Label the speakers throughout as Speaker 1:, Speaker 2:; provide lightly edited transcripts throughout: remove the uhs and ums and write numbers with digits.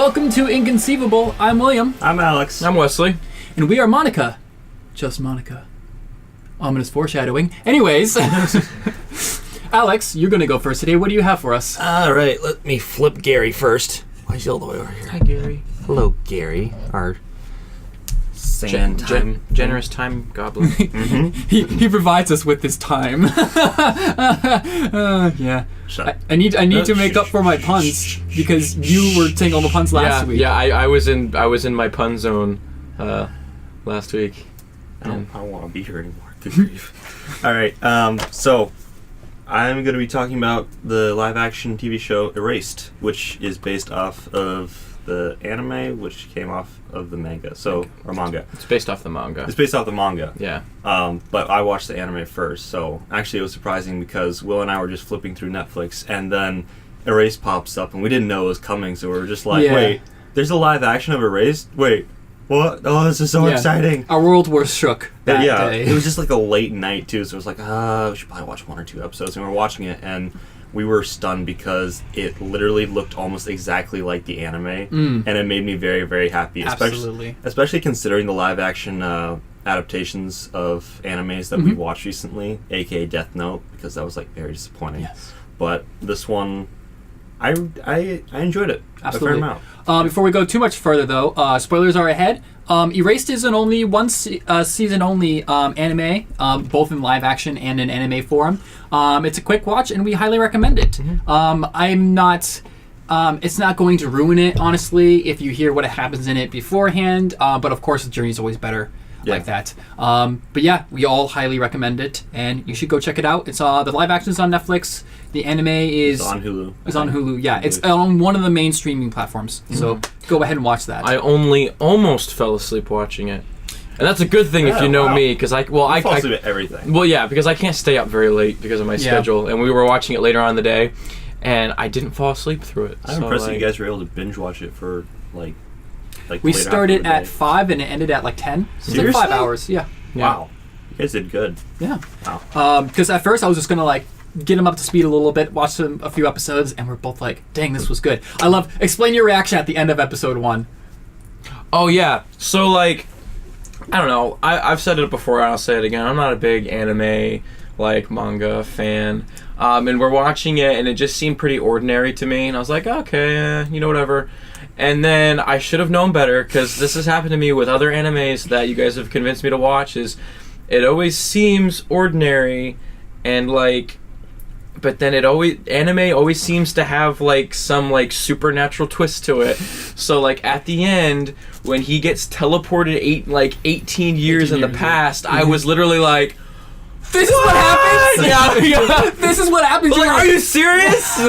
Speaker 1: Welcome to Inconceivable. I'm William.
Speaker 2: I'm Alex.
Speaker 3: I'm Wesley.
Speaker 1: And we are Monika. Just Monika. Ominous foreshadowing. Anyways, Alex, you're going to go first today. What do you have for us?
Speaker 2: All right, let me flip Gary first. Why is he all the way over here?
Speaker 3: Hi, Gary.
Speaker 2: Hello, Gary. Our
Speaker 3: generous time goblin.
Speaker 1: He provides us with his time. Yeah.
Speaker 2: Shut
Speaker 1: I need to make up for my puns because you were saying all the puns last week.
Speaker 3: Yeah, I was in my pun zone last week.
Speaker 2: I don't want to be here anymore. Good grief. All right, so I'm going to be talking about the live-action TV show Erased, which is based off of the anime, which came off of the manga. Or manga.
Speaker 3: It's based off the manga.
Speaker 2: It's based off the manga.
Speaker 3: Yeah.
Speaker 2: But I watched the anime first, so actually it was surprising because Will and I were just flipping through Netflix, and then Erased pops up, and we didn't know it was coming, so we were just like, wait, there's a live action of Erased? Wait, what? Oh, this is so exciting.
Speaker 1: Our world was shook that day.
Speaker 2: It was just like a late night, too, so it was like, we should probably watch 1 or 2 episodes, and we were watching it, and we were stunned because it literally looked almost exactly like the anime, and it made me very, very happy.
Speaker 1: Absolutely.
Speaker 2: Especially considering the live-action adaptations of animes that we watched recently, aka Death Note, because that was like very disappointing.
Speaker 1: Yes.
Speaker 2: But this one, I enjoyed it.
Speaker 1: Absolutely.
Speaker 2: A fair amount.
Speaker 1: Before we go too much further, though, spoilers are ahead. Erased is an only one season only anime, both in live action and in anime form. It's a quick watch, and we highly recommend it. I'm not. It's not going to ruin it, honestly, if you hear what happens in it beforehand. But of course, the journey is always better like that. But yeah, we all highly recommend it, and you should go check it out. It's the live action is on Netflix. The anime is
Speaker 2: on Hulu.
Speaker 1: It's on Hulu. Yeah, it's on one of the main streaming platforms. So go ahead and watch that.
Speaker 3: I only almost fell asleep watching it, and that's a good thing if you know me, because I fall
Speaker 2: asleep at everything.
Speaker 3: Well, yeah, because I can't stay up very late because of my schedule, and we were watching it later on in the day, and I didn't fall asleep through it.
Speaker 2: I'm impressed that you guys were able to binge watch it for like
Speaker 1: we started at 5 and it ended at like 10. So it's like 5 hours. Yeah.
Speaker 2: Wow, you guys did good.
Speaker 1: Yeah.
Speaker 2: Wow.
Speaker 1: Because at first I was just gonna like get them up to speed a little bit, watch a few episodes, and we're both like, dang, this was good. Explain your reaction at the end of episode 1.
Speaker 3: Oh, yeah. So, like, I don't know. I've said it before, and I'll say it again. I'm not a big anime, manga fan. And we're watching it, and it just seemed pretty ordinary to me. And I was like, okay, whatever. And then I should have known better, because this has happened to me with other animes that you guys have convinced me to watch, is it always seems ordinary, and, but then anime always seems to have some supernatural twist to it. So at the end, when he gets teleported 18 years in the past, I was literally like,
Speaker 1: this is what happens?
Speaker 3: Yeah.
Speaker 1: This is what happens.
Speaker 3: Are you serious?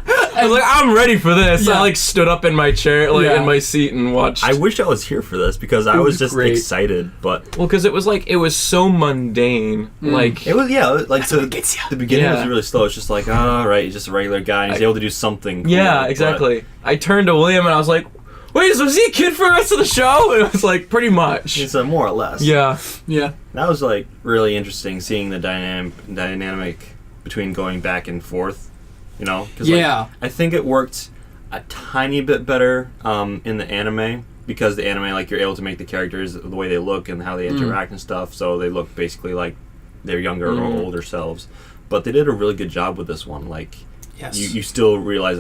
Speaker 3: I was like, I'm ready for this. I stood up in my chair, in my seat, and watched.
Speaker 2: I wish I was here for this because I was just excited, but
Speaker 3: because it was so mundane.
Speaker 2: It was the beginning was really slow. It's just all right, he's just a regular guy, and he's able to do something. Cool,
Speaker 3: exactly. I turned to William and I was like, wait, was he a kid for the rest of the show? And it was pretty much.
Speaker 2: It's more or less.
Speaker 1: Yeah.
Speaker 2: That was really interesting seeing the dynamic between going back and forth. Because I think it worked a tiny bit better in the anime because the anime, you're able to make the characters the way they look and how they interact and stuff, so they look basically like their younger or older selves. But they did a really good job with this one. You still realize,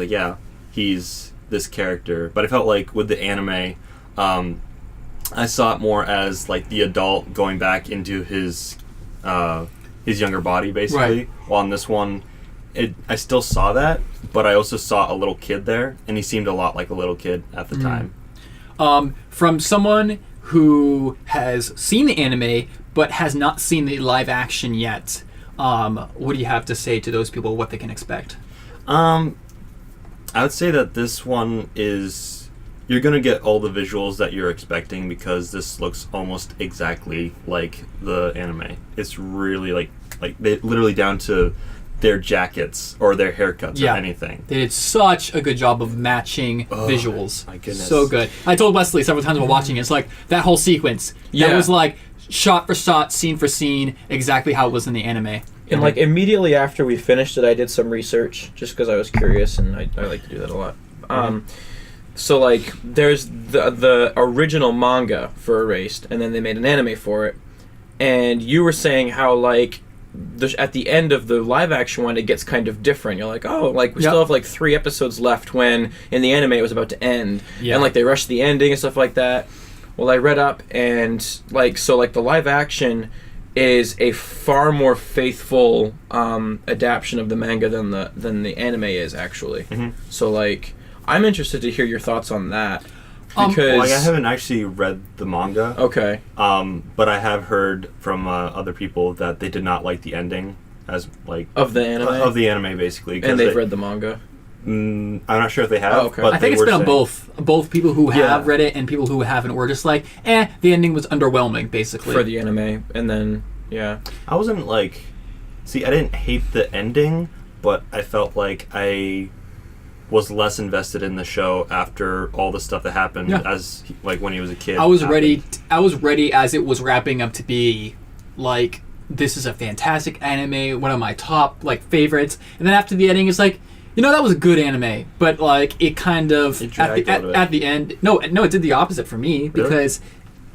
Speaker 2: he's this character. But I felt like with the anime, I saw it more as the adult going back into his younger body, basically. Right. While in this one, I still saw that, but I also saw a little kid there, and he seemed a lot like a little kid at the time.
Speaker 1: From someone who has seen the anime, but has not seen the live action yet, what do you have to say to those people, what they can expect?
Speaker 2: I would say that this one you're going to get all the visuals that you're expecting because this looks almost exactly like the anime. It's really they literally down to their jackets or their haircuts or anything.
Speaker 1: They did such a good job of matching visuals.
Speaker 2: My goodness.
Speaker 1: So good. I told Wesley several times while watching it, it's that whole sequence. That was shot for shot, scene for scene, exactly how it was in the anime.
Speaker 3: And immediately after we finished it, I did some research just because I was curious, and I like to do that a lot. so like there's the original manga for Erased, and then they made an anime for it. And you were saying how like at the end of the live action one, it gets kind of different. You're like, oh, like we still have like 3 episodes left when in the anime it was about to end, and like they rushed the ending and stuff like that. Well, I read up and like so like the live action is a far more faithful adaptation of the manga than the anime is actually. So like I'm interested to hear your thoughts on that because
Speaker 2: like I haven't actually read the manga.
Speaker 3: Okay.
Speaker 2: But I have heard from other people that they did not like the ending as like
Speaker 3: of the anime
Speaker 2: basically.
Speaker 3: And they've read the manga.
Speaker 2: I'm not sure if they have.
Speaker 3: Oh, okay.
Speaker 2: But
Speaker 1: I think it's been on both people who have read it and people who haven't were just like, the ending was underwhelming, basically.
Speaker 3: For the anime, and then,
Speaker 2: I wasn't like... See, I didn't hate the ending, but I felt like I was less invested in the show after all the stuff that happened as like when he was a kid.
Speaker 1: I was ready as it was wrapping up to be like, this is a fantastic anime, one of my top like favorites. And then after the ending, it's like, that was a good anime, but like it kind of at the end. No, it did the opposite for me because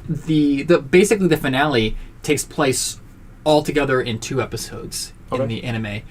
Speaker 1: the basically the finale takes place all together in 2 episodes in the anime.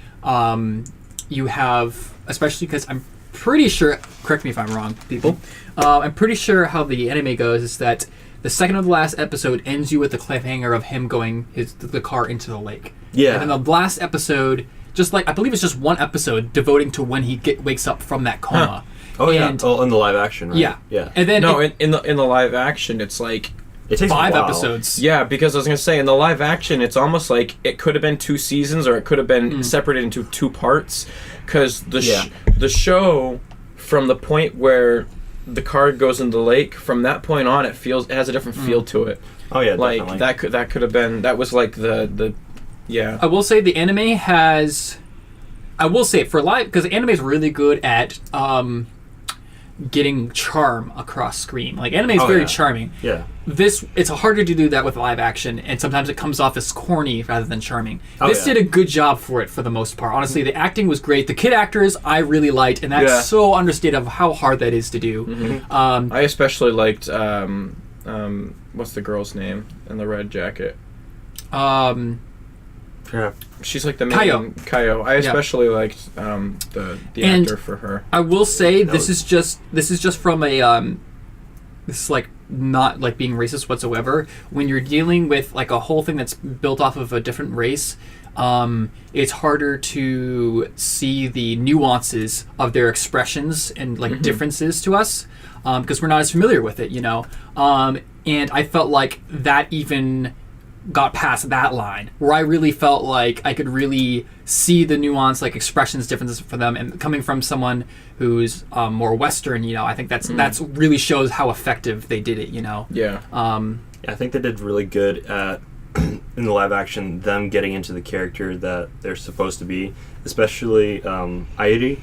Speaker 1: You have, especially because I'm pretty sure. Correct me if I'm wrong, people. I'm pretty sure how the anime goes is that the second to the last episode ends you with the cliffhanger of him going the car into the lake. Yeah, and then the last episode. Just like I believe it's just 1 episode devoting to when he wakes up from that coma.
Speaker 2: Oh in the live action, right? Yeah.
Speaker 3: And then in the live action, it's like
Speaker 2: it takes
Speaker 1: 5 episodes.
Speaker 3: Yeah, because I was gonna say in the live action, it's almost like it could have been 2 seasons, or it could have been separated into 2 parts. Because the show, from the point where the car goes in the lake, from that point on, it has a different feel to it.
Speaker 2: Oh yeah,
Speaker 3: like
Speaker 2: definitely.
Speaker 3: that could have been that was like the. Yeah.
Speaker 1: I will say the anime has... I will say for live... Because the anime is really good at getting charm across screen. Like, anime is very charming.
Speaker 2: Yeah.
Speaker 1: It's harder to do that with live action, and sometimes it comes off as corny rather than charming. This did a good job for it, for the most part. Honestly, the acting was great. The kid actors, I really liked, and that's so understated of how hard that is to do.
Speaker 3: I especially liked... what's the girl's name in the red jacket? She's like the main Kaio. I especially liked the actor for her.
Speaker 1: I will say this is just from a this is like not like being racist whatsoever. When you're dealing with like a whole thing that's built off of a different race, it's harder to see the nuances of their expressions and like differences to us because we're not as familiar with it, and I felt like that even got past that line where I really felt like I could really see the nuance, like expressions differences for them, and coming from someone who's more Western, I think that's really shows how effective they did it.
Speaker 2: I think they did really good at in the live action them getting into the character that they're supposed to be, especially Airi,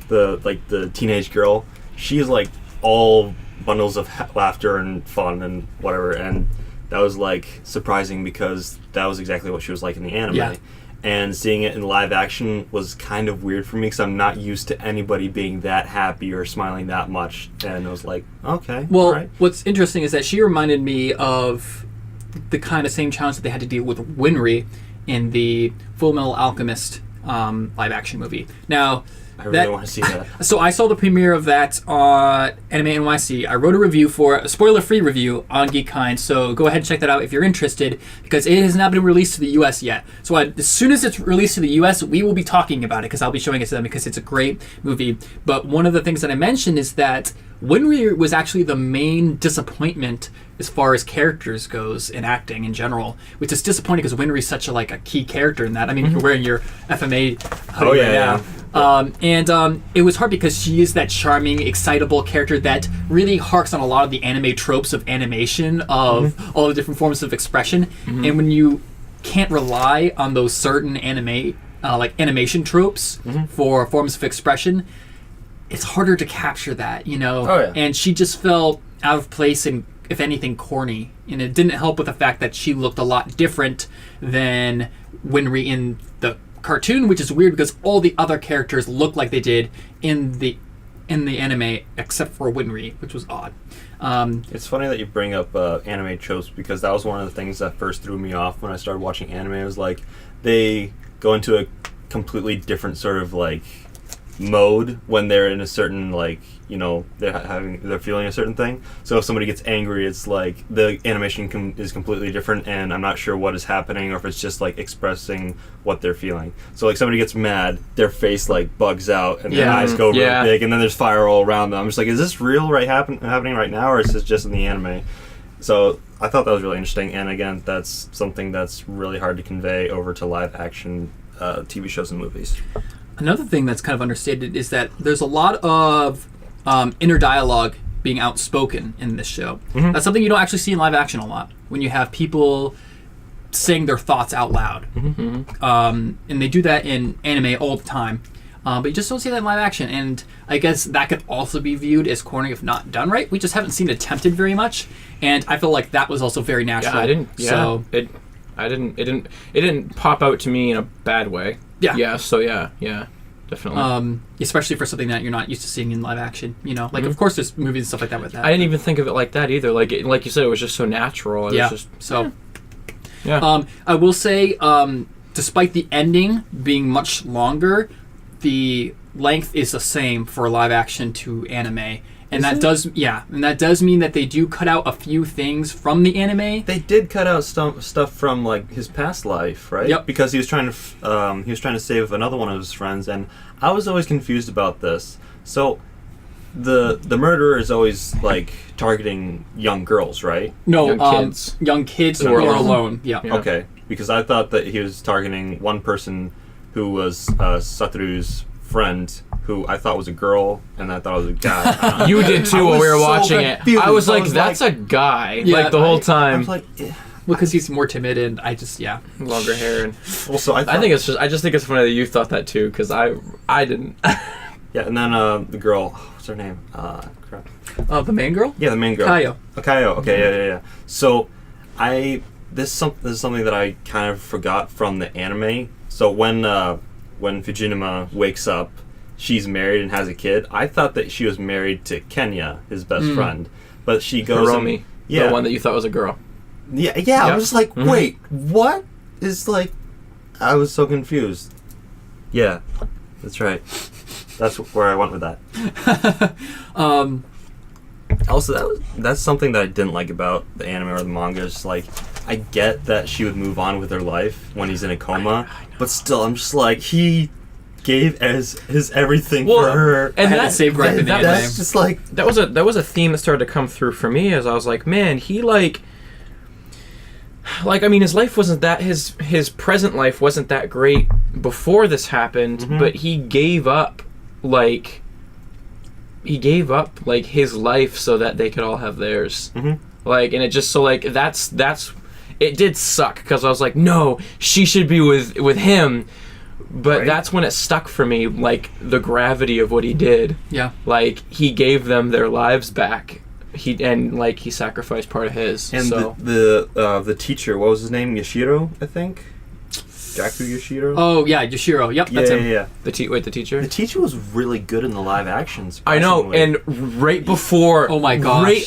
Speaker 2: the teenage girl. She's like all bundles of laughter and fun and whatever, and that was like surprising because that was exactly what she was like in the anime. Yeah. And seeing it in live action was kind of weird for me because I'm not used to anybody being that happy or smiling that much. And I was like, okay.
Speaker 1: Well,
Speaker 2: right.
Speaker 1: What's interesting is that she reminded me of the kind of same challenge that they had to deal with Winry in the Full Metal Alchemist live action movie. Now,
Speaker 2: I really want to see that.
Speaker 1: So I saw the premiere of that on Anime NYC. I wrote a review for it, a spoiler-free review on Geek Kind, so go ahead and check that out if you're interested, because it has not been released to the U.S. yet. So as soon as it's released to the U.S., we will be talking about it, because I'll be showing it to them, because it's a great movie. But one of the things that I mentioned is that Winry was actually the main disappointment as far as characters goes in acting in general, which is disappointing because Winry's such a key character in that. I mean, you're wearing your FMA hoodie right now. And it was hard because she is that charming, excitable character that really harks on a lot of the anime tropes of animation, of all the different forms of expression. And when you can't rely on those certain animation tropes for forms of expression, it's harder to capture that, And she just felt out of place and, if anything, corny. And it didn't help with the fact that she looked a lot different than Winry in the cartoon, which is weird because all the other characters look like they did in the in the anime except for Winry, which was odd.
Speaker 2: It's funny that you bring up anime tropes, because that was one of the things that first threw me off when I started watching anime. It was like they go into a completely different sort of like mode when they're in a certain like, you know, they're feeling a certain thing. So if somebody gets angry, it's like the animation is completely different, and I'm not sure what is happening, or if it's just like expressing what they're feeling. So like somebody gets mad, their face like bugs out and their eyes go really big, and then there's fire all around them. I'm just like, is this real happening right now, or is this just in the anime? So I thought that was really interesting, and again, that's something that's really hard to convey over to live action TV shows and movies.
Speaker 1: Another thing that's kind of understated is that there's a lot of inner dialogue being outspoken in this show. Mm-hmm. That's something you don't actually see in live action a lot, when you have people saying their thoughts out loud. Mm-hmm. And they do that in anime all the time. But you just don't see that in live action. And I guess that could also be viewed as corny if not done right. We just haven't seen it attempted very much. And I feel like that was also very natural.
Speaker 3: Yeah, I didn't. Yeah, so, it didn't pop out to me in a bad way.
Speaker 1: Yeah.
Speaker 3: Yeah. So yeah, definitely.
Speaker 1: Especially for something that you're not used to seeing in live action. You know, like of course there's movies and stuff like that with that.
Speaker 3: I didn't even think of it like that either. Like you said, it was just so natural. It was just,
Speaker 1: so.
Speaker 3: Yeah.
Speaker 1: I will say, despite the ending being much longer, the length is the same for live action to anime. And that does mean that they do cut out a few things from the anime.
Speaker 2: They did cut out stuff from like his past life, right?
Speaker 1: Yep.
Speaker 2: Because he was trying to save another one of his friends, and I was always confused about this. So, the murderer is always like targeting young girls, right?
Speaker 1: No,
Speaker 3: young kids
Speaker 1: who are alone. Yeah.
Speaker 2: Okay, because I thought that he was targeting one person who was Satoru's friend, who I thought was a girl, and I thought it was a guy.
Speaker 3: You did too when we were watching it. I was like, that's a guy.
Speaker 1: Yeah,
Speaker 3: like the whole time.
Speaker 2: I was like,
Speaker 1: because he's more timid, and I just
Speaker 3: longer hair. And
Speaker 2: also, I
Speaker 3: just think it's funny that you thought that too, because I didn't.
Speaker 2: Yeah, and then the girl, what's her name? Crap.
Speaker 1: The main girl?
Speaker 2: Yeah, the main girl.
Speaker 1: Kaio.
Speaker 2: Kaio. Okay, yeah. So, this is something that I kind of forgot from the anime. So when Fujinuma wakes up, she's married and has a kid. I thought that she was married to Kenya, his best friend, but she goes
Speaker 3: Hiromi, the one that you thought was a girl.
Speaker 2: Yeah. Yep. I was just like, wait, what? Is like, I was so confused. Yeah, that's right. That's where I went with that. Also, that's something that I didn't like about the anime or the manga. It's like, I get that she would move on with her life when he's in a coma, but still, I'm just like, he gave his everything for her,
Speaker 3: and that's
Speaker 1: same gripe in the anime.
Speaker 2: That's just like
Speaker 3: that was a theme that started to come through for me, as I was like, man, he like I mean, his life wasn't that his present life wasn't that great before this happened, but he gave up his life so that they could all have theirs. Like, and it just that's it did suck, because I was like, no, she should be with him. But that's when it stuck for me, like the gravity of what he did. Yeah. Like, he gave them their lives back. He sacrificed part of his.
Speaker 2: And
Speaker 3: so.
Speaker 2: the teacher, what was his name? Yashiro, I think. Jaku Yashiro.
Speaker 1: Oh yeah, Yashiro. Yep, that's him.
Speaker 2: Yeah.
Speaker 3: The teacher.
Speaker 2: The teacher was really good in the live actions.
Speaker 3: I know, and right before.
Speaker 1: Oh my gosh.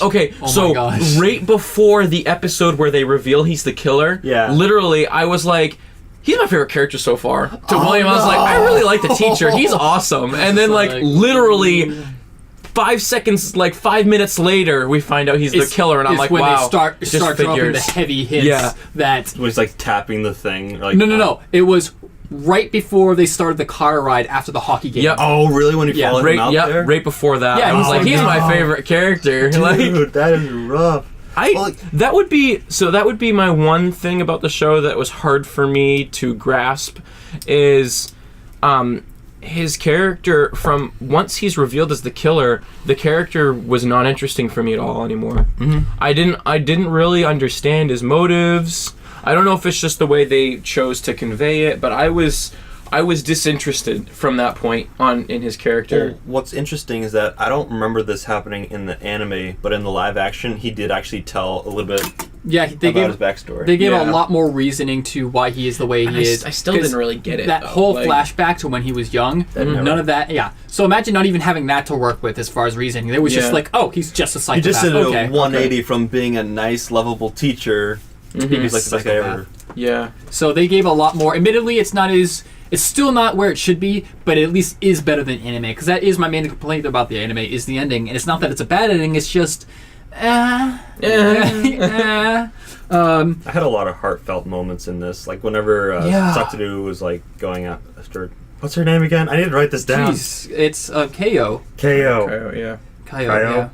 Speaker 3: Right before the episode where they reveal he's the killer.
Speaker 2: Yeah.
Speaker 3: Literally, I was like, he's my favorite character so far. To William, I was like, I really like the teacher. He's awesome. And then literally 5 minutes later, we find out he's the killer, and I'm like,
Speaker 1: when
Speaker 3: wow.
Speaker 1: They start dropping the heavy hits. That
Speaker 2: was like tapping the thing. Like,
Speaker 1: no. It was right before they started the car ride after the hockey game.
Speaker 3: Yep.
Speaker 2: Oh, really? When he followed him out there?
Speaker 3: Right before that. Yeah, I was like, he's my favorite character.
Speaker 2: Dude, that is rough.
Speaker 3: That would be my one thing about the show that was hard for me to grasp is his character. From once he's revealed as the killer, the character was not interesting for me at all anymore. I didn't really understand his motives. I don't know if it's just the way they chose to convey it, but I was disinterested from that point on in his character.
Speaker 2: Well, what's interesting is that I don't remember this happening in the anime, but in the live action, he did actually tell a little bit
Speaker 1: They gave
Speaker 2: his backstory.
Speaker 1: They gave a lot more reasoning to why he is the way he is.
Speaker 3: I still didn't really get it.
Speaker 1: That whole flashback to when he was young, none of that. Yeah. So imagine not even having that to work with as far as reasoning. It was just like, oh, he's just a psychopath.
Speaker 2: He just did a 180 from being a nice, lovable teacher. He's like the best guy ever.
Speaker 3: Yeah.
Speaker 1: So they gave a lot more. Admittedly, it's still not where it should be, but it at least is better than anime. Because that is my main complaint about the anime is the ending, and it's not that it's a bad ending. It's just. I
Speaker 2: had a lot of heartfelt moments in this, like whenever Satoru was like going after what's her name again? I need to write this down.
Speaker 1: Jeez, it's Ko.
Speaker 2: Ko,
Speaker 3: yeah.
Speaker 1: Ko, yeah.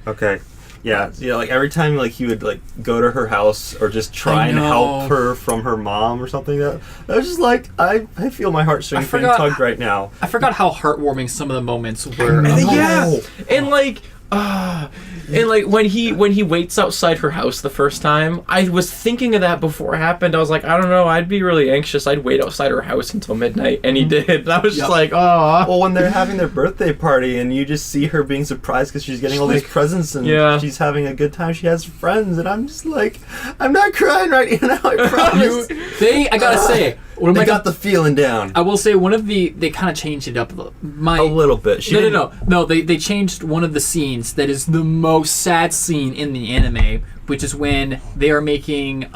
Speaker 2: Okay. Yeah, like every time like he would like go to her house or just try and help her from her mom or something, that I was just like I feel my heartstrings being tugged right now.
Speaker 1: I forgot how heartwarming some of the moments were.
Speaker 3: And like when he waits outside her house the first time, I was thinking of that before it happened. I was like, I don't know, I'd be really anxious. I'd wait outside her house until midnight, and he did. And I was just like, oh.
Speaker 2: Well, when they're having their birthday party and you just see her being surprised because she's getting all these presents and she's having a good time, she has friends, and I'm just like, I'm not crying right now, I promise.
Speaker 1: I gotta say,
Speaker 2: they got the feeling down.
Speaker 1: I will say they kind of changed it up a
Speaker 2: little bit.
Speaker 1: No. They changed one of the scenes that is the most sad scene in the anime, which is when they are making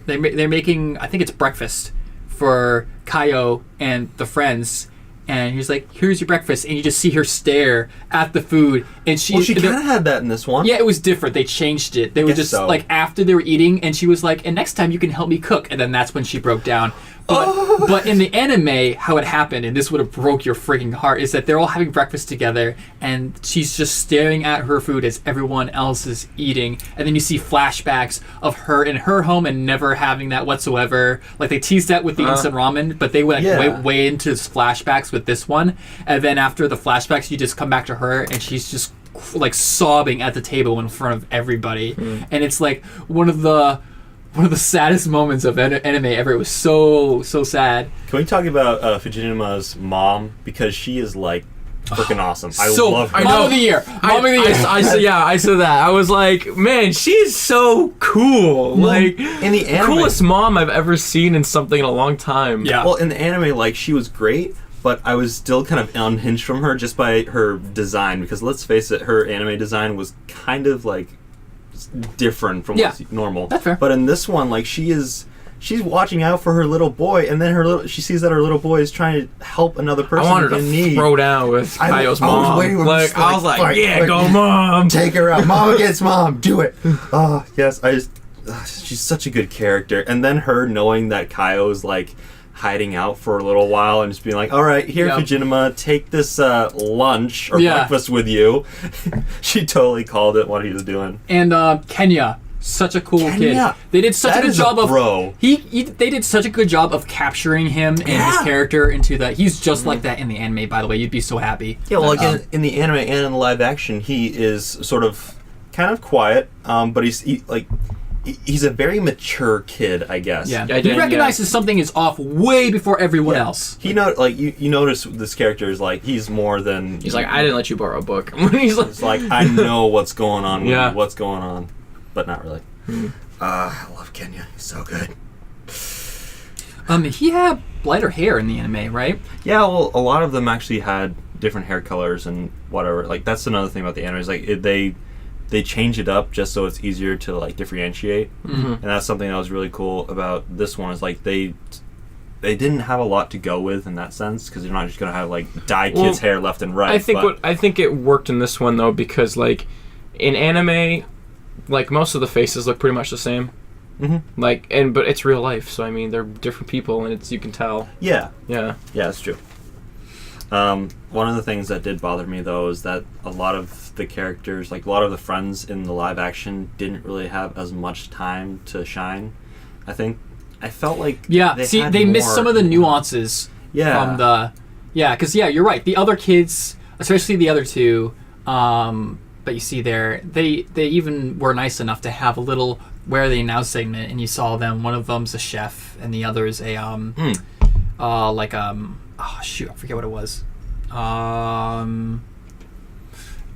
Speaker 1: they're making, I think it's breakfast for Kaio and the friends. And he's like, here's your breakfast. And you just see her stare at the food. And she
Speaker 2: kind of had that in this one.
Speaker 1: Yeah, it was different. They changed it. They were just like, after they were eating, and she was like, and next time you can help me cook. And then that's when she broke down. But in the anime, how it happened, and this would have broke your freaking heart, is that they're all having breakfast together, and she's just staring at her food as everyone else is eating. And then you see flashbacks of her in her home and never having that whatsoever. Like, they teased that with the instant ramen, but they went way into flashbacks with this one. And then after the flashbacks, you just come back to her, and she's just like sobbing at the table in front of everybody. And it's like one of the saddest moments of anime ever. It was so sad.
Speaker 2: Can we talk about Fujinima's mom? Because she is like freaking awesome. I love her.
Speaker 1: Mom of the year.
Speaker 3: I said that. I was like, man, she's so cool. Like,
Speaker 2: in the anime,
Speaker 3: coolest mom I've ever seen in something in a long time.
Speaker 2: Yeah. Well, in the anime, like, she was great, but I was still kind of unhinged from her just by her design. Because let's face it, her anime design was kind of like different from what's normal.
Speaker 1: That's fair.
Speaker 2: But in this one, like, she's watching out for her little boy, and then she sees that her little boy is trying to help another person
Speaker 3: I wanted
Speaker 2: in
Speaker 3: to throw down with Kaio's mom.
Speaker 2: I was like, yeah, go mom, take her out, mom against mom, do it. Oh yes, she's such a good character, and then her knowing that Kaio's like hiding out for a little while and just being like, all right, here, Fujinuma, take this lunch or breakfast with you. She totally called it what he was doing.
Speaker 1: And Kenya, such a cool kid. They did such a good job of they did such a good job of capturing him and his character into that. He's just like that in the anime, by the way. You'd be so happy.
Speaker 2: Yeah, well, like in the anime and in the live action, he is sort of kind of quiet, but he's a very mature kid, I guess.
Speaker 1: Yeah, he recognizes something is off way before everyone else.
Speaker 2: He you notice this character is like he's more than.
Speaker 3: He's like, I didn't let you borrow a book.
Speaker 2: He's like, I know what's going on. What's going on, but not really. I love Kenya. He's so good.
Speaker 1: He had lighter hair in the anime, right?
Speaker 2: Yeah, well, a lot of them actually had different hair colors and whatever. Like, that's another thing about the anime is like they change it up just so it's easier to like differentiate, and that's something that was really cool about this one. Is like they didn't have a lot to go with in that sense, because you're not just gonna have like dye kids' hair left and right.
Speaker 3: I think it worked in this one though, because like in anime, like most of the faces look pretty much the same. Like, but it's real life, so I mean they're different people, and you can tell.
Speaker 2: Yeah, that's true. One of the things that did bother me though is that a lot of the characters, like a lot of the friends in the live action, didn't really have as much time to shine. I felt like
Speaker 1: they missed some of the nuances from the because you're right, the other kids, especially the other two that you see there, they even were nice enough to have a little Where Are They Now segment, and you saw them, one of them's a chef and the other is a I forget what it was.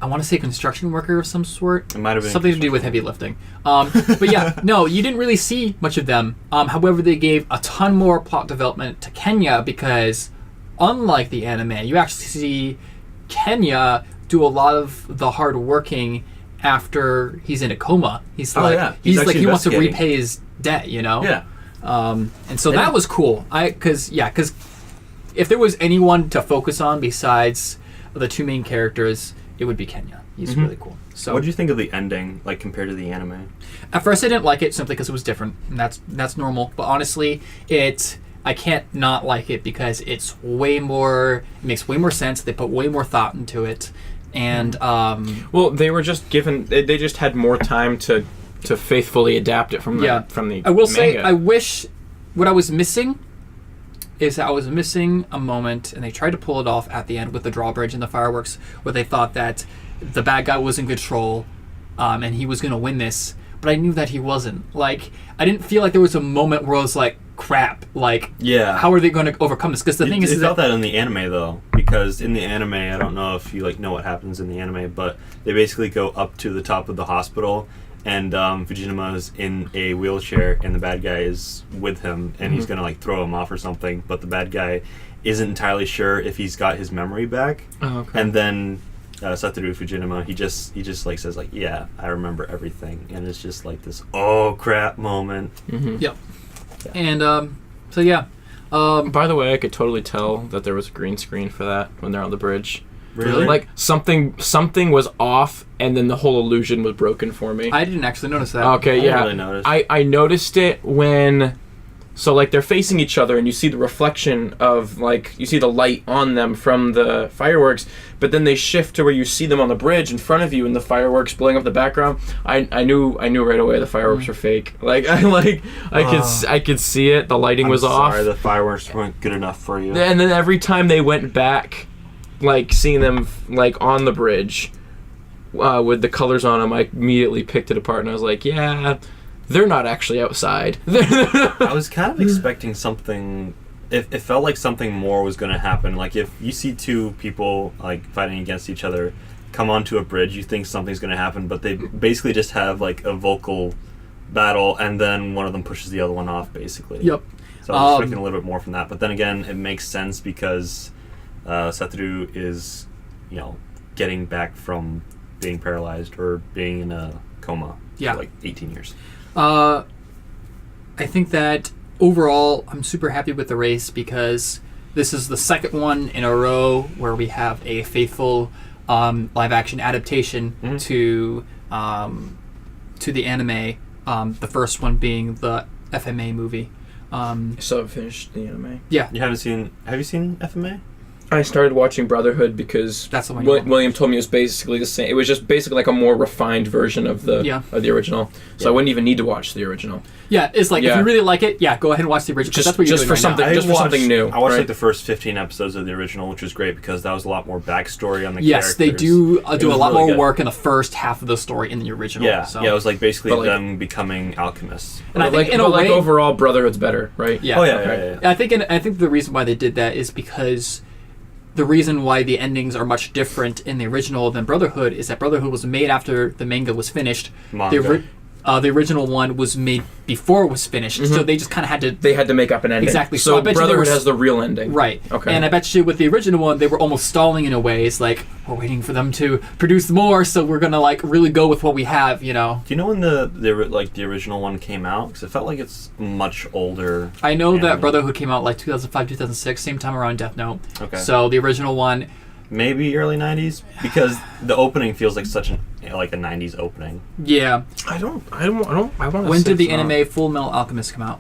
Speaker 1: I want to say construction worker of some sort.
Speaker 2: It might have been
Speaker 1: something to do with heavy lifting. But yeah, no, you didn't really see much of them. However, they gave a ton more plot development to Kenya because, unlike the anime, you actually see Kenya do a lot of the hard working after he's in a coma. He's he wants to repay his debt, you know.
Speaker 2: Yeah.
Speaker 1: And so that was cool. Because if there was anyone to focus on besides the two main characters, it would be Kenya. He's really cool. So,
Speaker 2: what did you think of the ending, like compared to the anime?
Speaker 1: At first, I didn't like it simply because it was different, and that's normal. But honestly, I can't not like it because it makes way more sense. They put way more thought into it, and
Speaker 3: well, they were just given. They just had more time to faithfully adapt it from the
Speaker 1: I will
Speaker 3: manga.
Speaker 1: say, I wish what I was missing is that I was missing a moment, and they tried to pull it off at the end with the drawbridge and the fireworks, where they thought that the bad guy was in control, and he was going to win this, but I knew that he wasn't. Like, I didn't feel like there was a moment where I was like, crap, like, how are they going to overcome this? Because the thing is,
Speaker 2: you felt that in the anime, though, because in the anime, I don't know if you, like, know what happens in the anime, but they basically go up to the top of the hospital, and Fujinuma is in a wheelchair, and the bad guy is with him, and he's gonna like throw him off or something. But the bad guy isn't entirely sure if he's got his memory back.
Speaker 3: Oh, okay.
Speaker 2: And then Satoru Fujinuma, he just like says like, yeah, I remember everything, and it's just like this oh crap moment.
Speaker 1: Yep. Yeah. And so yeah.
Speaker 3: By the way, I could totally tell that there was a green screen for that when they're on the bridge.
Speaker 2: Really?
Speaker 3: Like something was off, and then the whole illusion was broken for me.
Speaker 1: I didn't actually notice that.
Speaker 3: Okay,
Speaker 2: I
Speaker 3: yeah.
Speaker 2: didn't really notice.
Speaker 3: I noticed it when, so like they're facing each other, and you see the reflection of like you see the light on them from the fireworks, but then they shift to where you see them on the bridge in front of you, and the fireworks blowing up the background. I knew right away the fireworks were fake. Like I could see it. The lighting was off.
Speaker 2: Sorry, the fireworks weren't good enough for you.
Speaker 3: And then every time they went back, like seeing them like on the bridge with the colors on them, I immediately picked it apart and I was like, yeah, they're not actually outside.
Speaker 2: I was kind of expecting something. It felt like something more was going to happen. Like if you see two people like fighting against each other come onto a bridge, you think something's going to happen, but they basically just have like a vocal battle, and then one of them pushes the other one off, basically.
Speaker 1: Yep.
Speaker 2: So I was expecting a little bit more from that, but then again, it makes sense because Satoru is, getting back from being paralyzed or being in a coma for like 18 years.
Speaker 1: I think that overall, I'm super happy with the race because this is the second one in a row where we have a faithful live-action adaptation to the anime. The first one being the FMA movie.
Speaker 3: So I finished the anime.
Speaker 1: Yeah.
Speaker 2: Have you seen FMA?
Speaker 3: I started watching Brotherhood because
Speaker 1: that's the one
Speaker 3: William told me it was basically the same. It was just basically like a more refined version of the original. So I wouldn't even need to watch the original.
Speaker 1: Yeah, it's like if you really like it, go ahead and watch the original. That's what you're doing
Speaker 3: for something. Just for something new.
Speaker 2: I watched like the first 15 episodes of the original, which was great because that was a lot more backstory on the characters.
Speaker 1: Yes, they do a lot more work in the first half of the story in the original.
Speaker 2: Yeah,
Speaker 1: so.
Speaker 2: it was like basically them becoming alchemists.
Speaker 1: And I think in a way,
Speaker 3: overall, Brotherhood's better, right?
Speaker 1: Yeah.
Speaker 2: Oh yeah.
Speaker 1: I think the reason why they did that is because the reason why the endings are much different in the original than Brotherhood is that Brotherhood was made after the manga was finished. The original one was made before it was finished, so they just kind of had to...
Speaker 3: They had to make up an ending.
Speaker 1: Exactly.
Speaker 3: So Brotherhood has the real ending.
Speaker 1: Right.
Speaker 3: Okay.
Speaker 1: And I bet you with the original one, they were almost stalling in a way. It's like, we're waiting for them to produce more, so we're going to like really go with what we have,
Speaker 2: Do you know when the original one came out? Because it felt like it's much older.
Speaker 1: I know that Brotherhood came out like 2005, 2006, same time around Death Note.
Speaker 2: Okay.
Speaker 1: So the original one...
Speaker 2: Maybe early 90s, because the opening feels like such a 90s opening.
Speaker 1: Yeah.
Speaker 3: I want to.
Speaker 1: When did the anime Full Metal Alchemist come out?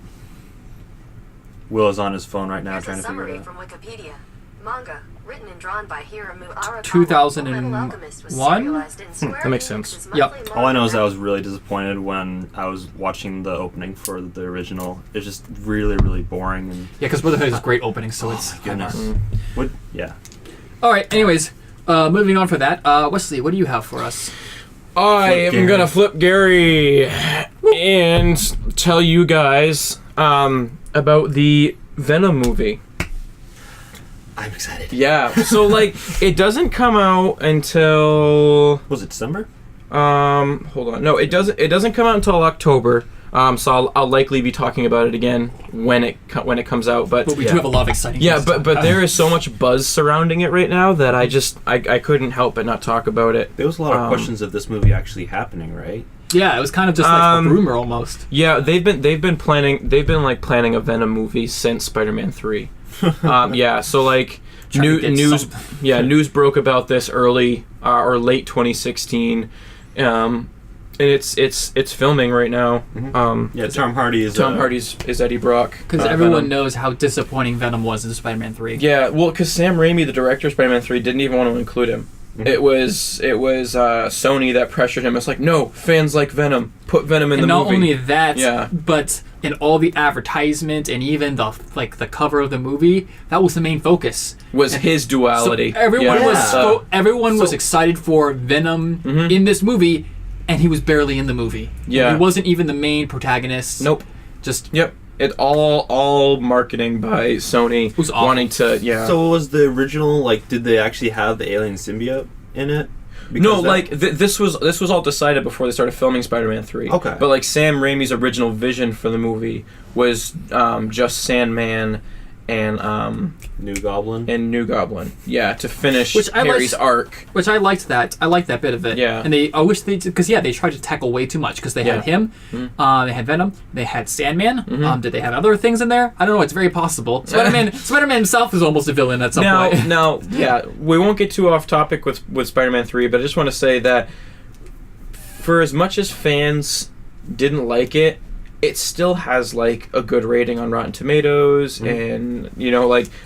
Speaker 2: Will is on his phone right now
Speaker 4: Here's
Speaker 2: trying
Speaker 4: a
Speaker 2: to figure
Speaker 4: summary
Speaker 2: it out.
Speaker 4: from Wikipedia. Manga, written and drawn by Hiromu Arakawa.
Speaker 1: 2001?
Speaker 3: That makes sense.
Speaker 1: Yep.
Speaker 2: All I know is I was really disappointed when I was watching the opening for the original. It's just really, really boring. And
Speaker 1: Yeah, because Brotherhood is a great opening, so it's...
Speaker 2: goodness. Yeah.
Speaker 1: All right, anyways, moving on for that. Wesley, what do you have for us?
Speaker 3: I am going to flip Gary and tell you guys about the Venom movie.
Speaker 2: I'm excited.
Speaker 3: Yeah. So like, it doesn't come out until.
Speaker 2: Was it December?
Speaker 3: Hold on. No, it doesn't come out until October. So I'll likely be talking about it again when it comes out. But
Speaker 1: we do have a lot of exciting.
Speaker 3: Yeah, but there is so much buzz surrounding it right now that I couldn't help but not talk about it.
Speaker 2: There was a lot of questions of this movie actually happening, right?
Speaker 1: Yeah, it was kind of just like a rumor almost.
Speaker 3: Yeah, they've been planning a Venom movie since Spider-Man 3. Yeah, so like news broke about this early or late 2016. And it's filming right now.
Speaker 2: Mm-hmm. Tom Hardy's
Speaker 3: is Eddie Brock.
Speaker 1: Because everyone knows how disappointing Venom was in Spider-Man 3.
Speaker 3: Yeah, well, because Sam Raimi, the director of Spider-Man 3, didn't even want to include him. Mm-hmm. It was Sony that pressured him. It's like, no, fans like Venom. Put Venom in the movie.
Speaker 1: And not only that, but in all the advertisement and even the cover of the movie, that was the main focus.
Speaker 3: Was his duality.
Speaker 1: So everyone was excited for Venom in this movie, and he was barely in the movie.
Speaker 3: Yeah.
Speaker 1: He wasn't even the main protagonist.
Speaker 3: Nope. Yep. It all marketing by Sony
Speaker 1: was
Speaker 3: wanting to
Speaker 2: So was the original did they actually have the alien symbiote in it?
Speaker 3: This was all decided before they started filming Spider-Man 3.
Speaker 2: Okay.
Speaker 3: But Sam Raimi's original vision for the movie was just Sandman and
Speaker 2: New Goblin.
Speaker 3: Yeah, to finish Harry's arc.
Speaker 1: Which I liked that. I liked that bit of it.
Speaker 3: Yeah.
Speaker 1: And they tried to tackle way too much because they had him, they had Venom, they had Sandman. Did they have other things in there? I don't know. It's very possible. Spider-Man himself is almost a villain at some point.
Speaker 3: Now, we won't get too off topic with Spider-Man 3, but I just want to say that for as much as fans didn't like it, it still has a good rating on Rotten Tomatoes, and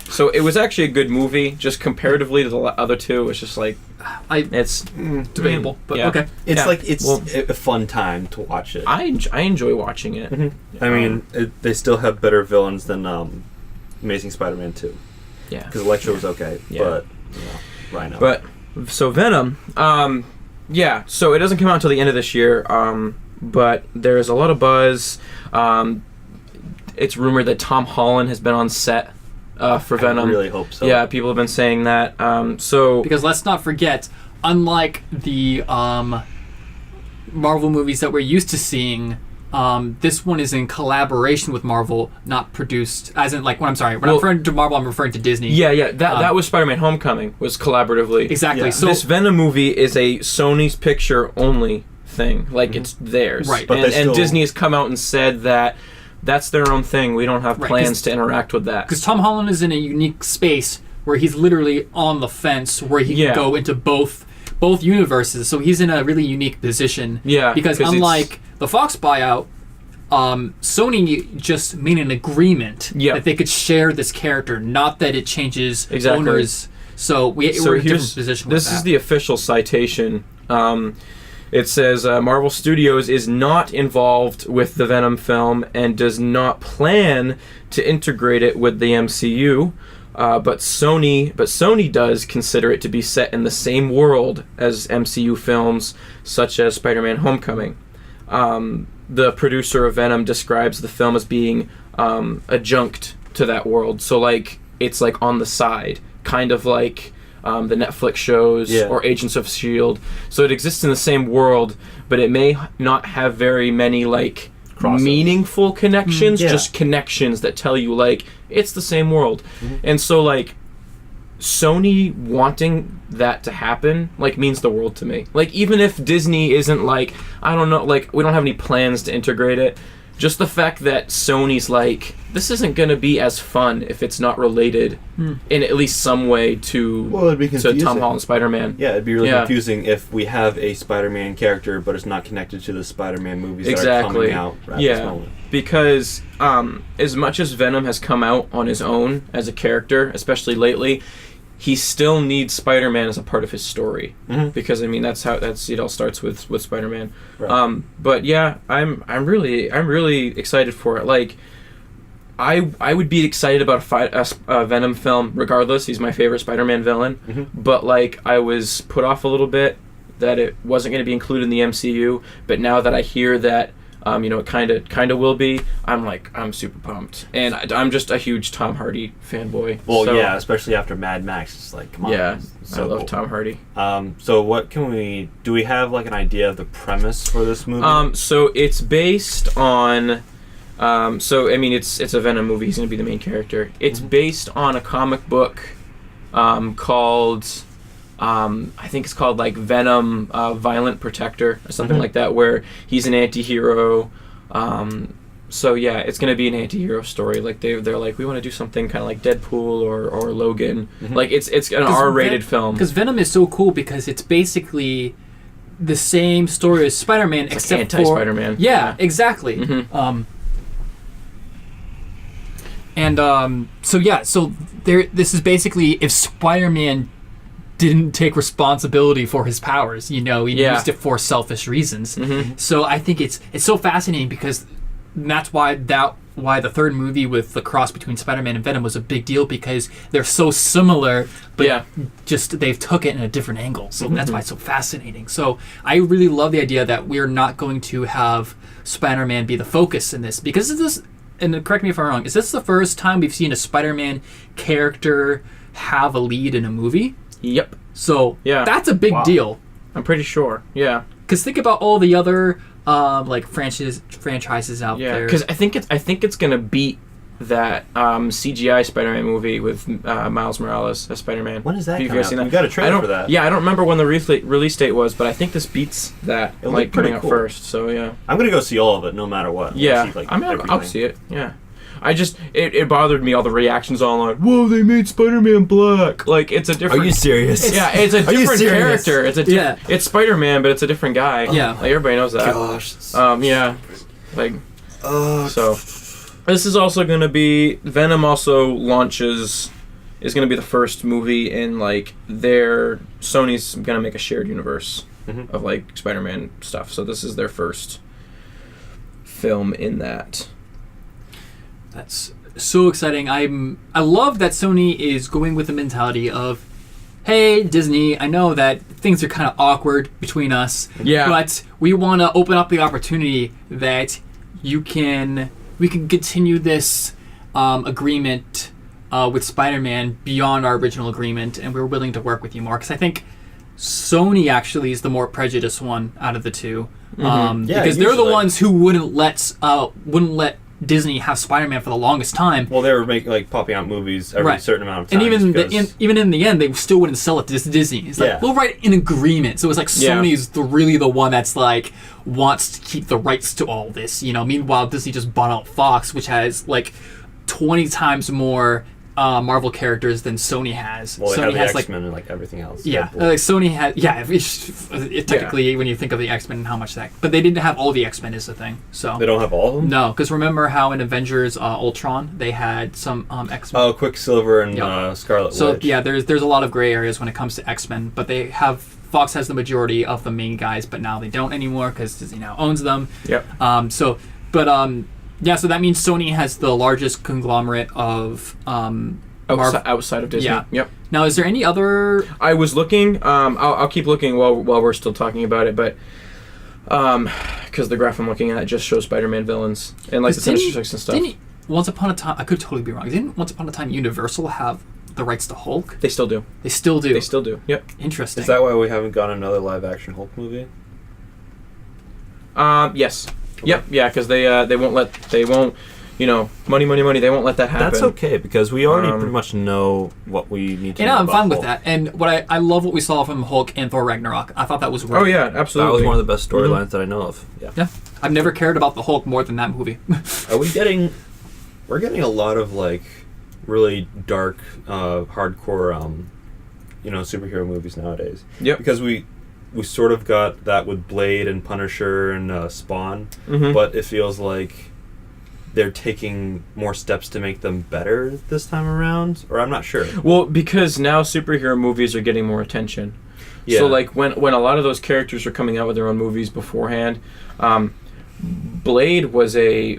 Speaker 3: so it was actually a good movie. Just comparatively to the other two, it's just it's
Speaker 1: debatable. But okay,
Speaker 2: it's a fun time to watch it.
Speaker 3: I enjoy watching it.
Speaker 2: Mm-hmm. I mean, they still have better villains than Amazing Spider-Man 2.
Speaker 3: Yeah,
Speaker 2: because Electro was okay, but Rhino.
Speaker 3: But so Venom, so it doesn't come out until the end of this year. But there's a lot of buzz. It's rumored that Tom Holland has been on set for Venom.
Speaker 2: I really hope so.
Speaker 3: Yeah, people have been saying that. Because
Speaker 1: let's not forget, unlike the Marvel movies that we're used to seeing, this one is in collaboration with Marvel, not produced. As in, when I'm referring to Marvel, I'm referring to Disney.
Speaker 3: Yeah. That was Spider-Man: Homecoming was collaboratively.
Speaker 1: Exactly. Yeah.
Speaker 3: So this Venom movie is a Sony's picture only thing, it's theirs,
Speaker 1: right?
Speaker 3: But and Disney has come out and said that that's their own thing. We don't have plans to interact with that.
Speaker 1: Because Tom Holland is in a unique space where he's literally on the fence, where he can go into both universes. So he's in a really unique position.
Speaker 3: Yeah.
Speaker 1: Because unlike the Fox buyout, Sony just made an agreement that they could share this character, not that it changes owners. So we're in a different position.
Speaker 3: This is the official citation. It says Marvel Studios is not involved with the Venom film and does not plan to integrate it with the MCU, but Sony does consider it to be set in the same world as MCU films such as Spider-Man: Homecoming. The producer of Venom describes the film as being adjunct to that world, so it's on the side, kind of like the Netflix shows or Agents of S.H.I.E.L.D. So it exists in the same world, but it may not have very many meaningful connections, just connections that tell you it's the same world. And so Sony wanting that to happen means the world to me. Even if Disney isn't I don't know, we don't have any plans to integrate it, just the fact that Sony's this isn't going to be as fun if it's not related in at least some way to Tom Holland Spider-Man.
Speaker 2: Yeah, it'd be really confusing if we have a Spider-Man character but it's not connected to the Spider-Man movies that are coming out at this moment.
Speaker 3: Because as much as Venom has come out on his own as a character, especially lately, he still needs Spider-Man as a part of his story, because it all starts with Spider-Man. Right. But yeah, I'm really excited for it. I would be excited about a Venom film regardless. He's my favorite Spider-Man villain. But I was put off a little bit that it wasn't going to be included in the MCU. But now that I hear that It kind of will be. I'm super pumped, and I'm just a huge Tom Hardy fanboy.
Speaker 2: Well, so, yeah, especially after Mad Max. It's like, come on.
Speaker 3: Yeah,
Speaker 2: so
Speaker 3: I love
Speaker 2: cool.
Speaker 3: Tom Hardy.
Speaker 2: So what can we do? We have like an idea of the premise for this movie.
Speaker 3: So it's based on. It's a Venom movie. He's going to be the main character. It's based on a comic book called. I think it's called like Venom, Violent Protector or something like that, where he's an anti-hero. So yeah, it's gonna be an anti-hero story. Like they're like, we want to do something kind of like Deadpool or Logan. Like it's an R-rated film.
Speaker 1: Because Venom is so cool because it's basically the same story as Spider-Man,
Speaker 3: It's
Speaker 1: except
Speaker 3: like anti-Spider-Man.
Speaker 1: Yeah, exactly. So this is basically if Spider-Man didn't take responsibility for his powers, he used it for selfish reasons. So I think it's so fascinating because that's why the third movie with the cross between Spider-Man and Venom was a big deal, because they're so similar, but just they've took it in a different angle. So that's why it's so fascinating. So I really love the idea that we're not going to have Spider-Man be the focus in this, because this, and correct me if I'm wrong, is this the first time we've seen a Spider-Man character have a lead in a movie?
Speaker 3: Yep.
Speaker 1: So that's a big deal.
Speaker 3: I'm pretty sure. Yeah.
Speaker 1: Because think about all the other franchises out there.
Speaker 3: Yeah. Because I think it's gonna beat that CGI Spider-Man movie with Miles Morales as Spider-Man.
Speaker 2: When is that
Speaker 3: coming
Speaker 2: coming out? We got a trailer for that.
Speaker 3: Yeah, I don't remember when the release date was, but I think this beats that.
Speaker 2: It looked pretty
Speaker 3: coming out
Speaker 2: cool.
Speaker 3: first. So yeah.
Speaker 2: I'm gonna go see all of it, no matter what.
Speaker 3: Yeah.
Speaker 2: See,
Speaker 3: I'll see it. Yeah. It bothered me, all the reactions online. Whoa, they made Spider-Man black. Like, it's a different...
Speaker 2: Are you serious?
Speaker 3: Yeah, it's a different character. It's Spider-Man, but it's a different guy.
Speaker 1: Yeah.
Speaker 3: Like, everybody knows that.
Speaker 2: Gosh.
Speaker 3: Yeah. Like, so... This is also going to be... Venom also is going to be the first movie in, like, Sony's going to make a shared universe of, like, Spider-Man stuff. So this is their first film in that.
Speaker 1: That's so exciting. I love that Sony is going with the mentality of, hey, Disney, I know that things are kind of awkward between us, but we want to open up the opportunity that we can continue this agreement with Spider-Man beyond our original agreement, and we're willing to work with you more. Because I think Sony actually is the more prejudiced one out of the two, because they're the ones who wouldn't let Disney have Spider-Man for the longest time.
Speaker 2: Well, they were popping out movies every certain amount of time.
Speaker 1: And even in the end, they still wouldn't sell it to Disney. It's like, we'll write an agreement. So it's like Sony's really the one that's like wants to keep the rights to all this. Meanwhile, Disney just bought out Fox, which has like 20 times more Marvel characters than Sony has.
Speaker 2: Well,
Speaker 1: Sony
Speaker 2: they
Speaker 1: has
Speaker 2: have the X-Men and everything else.
Speaker 1: Yeah, Sony has. Yeah, technically, when you think of the X-Men and how much that, but they didn't have all the X-Men is the thing. So
Speaker 2: they don't have all of them.
Speaker 1: No, because remember how in Avengers Ultron they had some X-Men.
Speaker 2: Oh, Quicksilver and Scarlet Witch.
Speaker 1: So yeah, there's a lot of gray areas when it comes to X-Men, but they have. Fox has the majority of the main guys, but now they don't anymore because Disney now owns them.
Speaker 3: Yep.
Speaker 1: So that means Sony has the largest conglomerate of
Speaker 3: outside of Disney.
Speaker 1: Yeah.
Speaker 3: Yep.
Speaker 1: Now, is there any other?
Speaker 3: I was looking. I'll keep looking while we're still talking about it, but because the graph I'm looking at just shows Spider-Man villains and like the Sinister Six and stuff.
Speaker 1: Once upon a time, I could totally be wrong. Didn't Once Upon a Time Universal have the rights to Hulk?
Speaker 3: They still do.
Speaker 1: They still do.
Speaker 3: They still do. Yep.
Speaker 1: Interesting.
Speaker 2: Is that why we haven't got another live-action Hulk movie?
Speaker 3: Yes. Okay. Yep. Yeah, because they won't, money. They won't let that happen.
Speaker 2: That's okay because we already pretty much know what we need to know.
Speaker 1: I'm
Speaker 2: about
Speaker 1: fine
Speaker 2: Hulk.
Speaker 1: with that. And I love what we saw from Hulk and Thor Ragnarok. I thought that was great.
Speaker 3: Oh yeah, absolutely.
Speaker 2: That was one of the best storylines that I know of.
Speaker 1: Yeah. I've never cared about the Hulk more than that movie.
Speaker 2: We're getting a lot of like really dark, hardcore, superhero movies nowadays.
Speaker 3: Yep.
Speaker 2: Because we sort of got that with Blade and Punisher and Spawn, but it feels like they're taking more steps to make them better this time around, or I'm not sure.
Speaker 3: Well, because now superhero movies are getting more attention. Yeah. So like when a lot of those characters are coming out with their own movies beforehand, Blade was a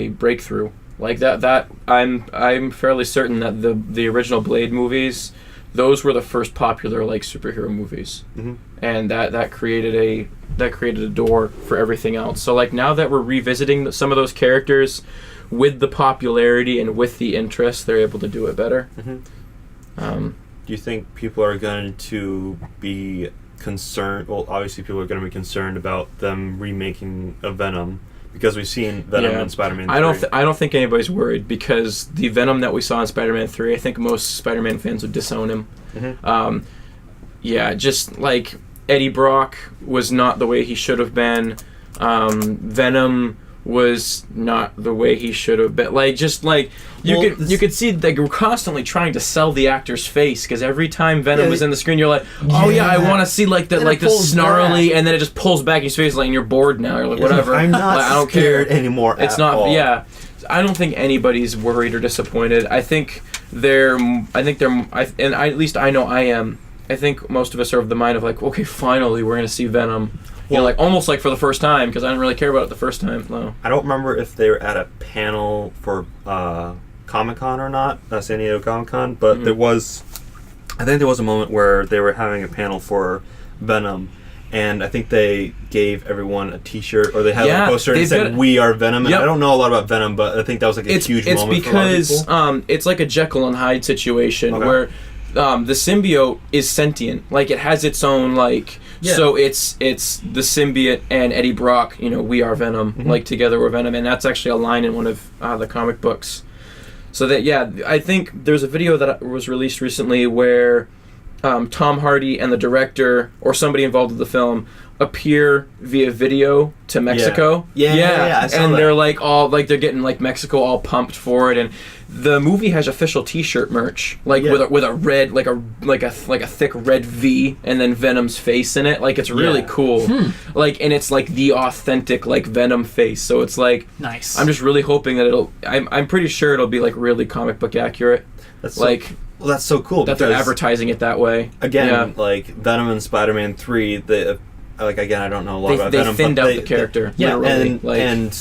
Speaker 3: breakthrough. Like that I'm fairly certain that the original Blade movies those were the first popular like superhero movies, and that created a door for everything else. So like now that we're revisiting some of those characters with the popularity and with the interest, they're able to do it better.
Speaker 2: Do you think people are going to be concerned? Well, obviously people are going to be concerned about them remaking a Venom, because we've seen Venom in Spider-Man 3.
Speaker 3: I don't think anybody's worried, because the Venom that we saw in Spider-Man 3, I think most Spider-Man fans would disown him. Just like Eddie Brock was not the way he should have been. Venom was not the way he should have been. Like, just like you could see that we're constantly trying to sell the actor's face, because every time Venom was in the screen, you're like, oh yeah, I want to see like that, like the snarly, and then it just pulls back his face, like, and you're bored now. You're like, whatever.
Speaker 2: I'm not
Speaker 3: I don't
Speaker 2: scared
Speaker 3: care
Speaker 2: anymore.
Speaker 3: It's
Speaker 2: at
Speaker 3: not.
Speaker 2: all.
Speaker 3: Yeah, I don't think anybody's worried or disappointed. I think at least I know I am. I think most of us are of the mind of like, okay, finally we're gonna see Venom. Like almost like for the first time, because I didn't really care about it the first time. No.
Speaker 2: I don't remember if they were at a panel for Comic-Con or not, San Diego Comic-Con, but I think there was a moment where they were having a panel for Venom, and I think they gave everyone a T-shirt, or they had a poster and said, "We are Venom." And I don't know a lot about Venom, but I think that was like a huge moment for a lot of people.
Speaker 3: It's like a Jekyll and Hyde situation where the symbiote is sentient. Like, it has its own, like... Yeah. So it's the symbiote and Eddie Brock, we are Venom, like together we're Venom, and that's actually a line in one of the comic books. So that, I think there's a video that was released recently where Tom Hardy and the director, or somebody involved with the film, appear via video to Mexico.
Speaker 2: Yeah, I saw
Speaker 3: and
Speaker 2: that.
Speaker 3: they're like they're getting like Mexico all pumped for it, and the movie has official T-shirt merch, like with a red, like a thick red V, and then Venom's face in it. Like, it's really cool. Like, and it's like the authentic like Venom face. So it's like
Speaker 1: nice.
Speaker 3: I'm just really hoping that I'm pretty sure it'll be like really comic book accurate.
Speaker 2: That's so cool
Speaker 3: that they're advertising it it way.
Speaker 2: Again, like Venom and Spider-Man 3, again, I don't know a lot about Venom.
Speaker 3: They thinned out the character.
Speaker 2: And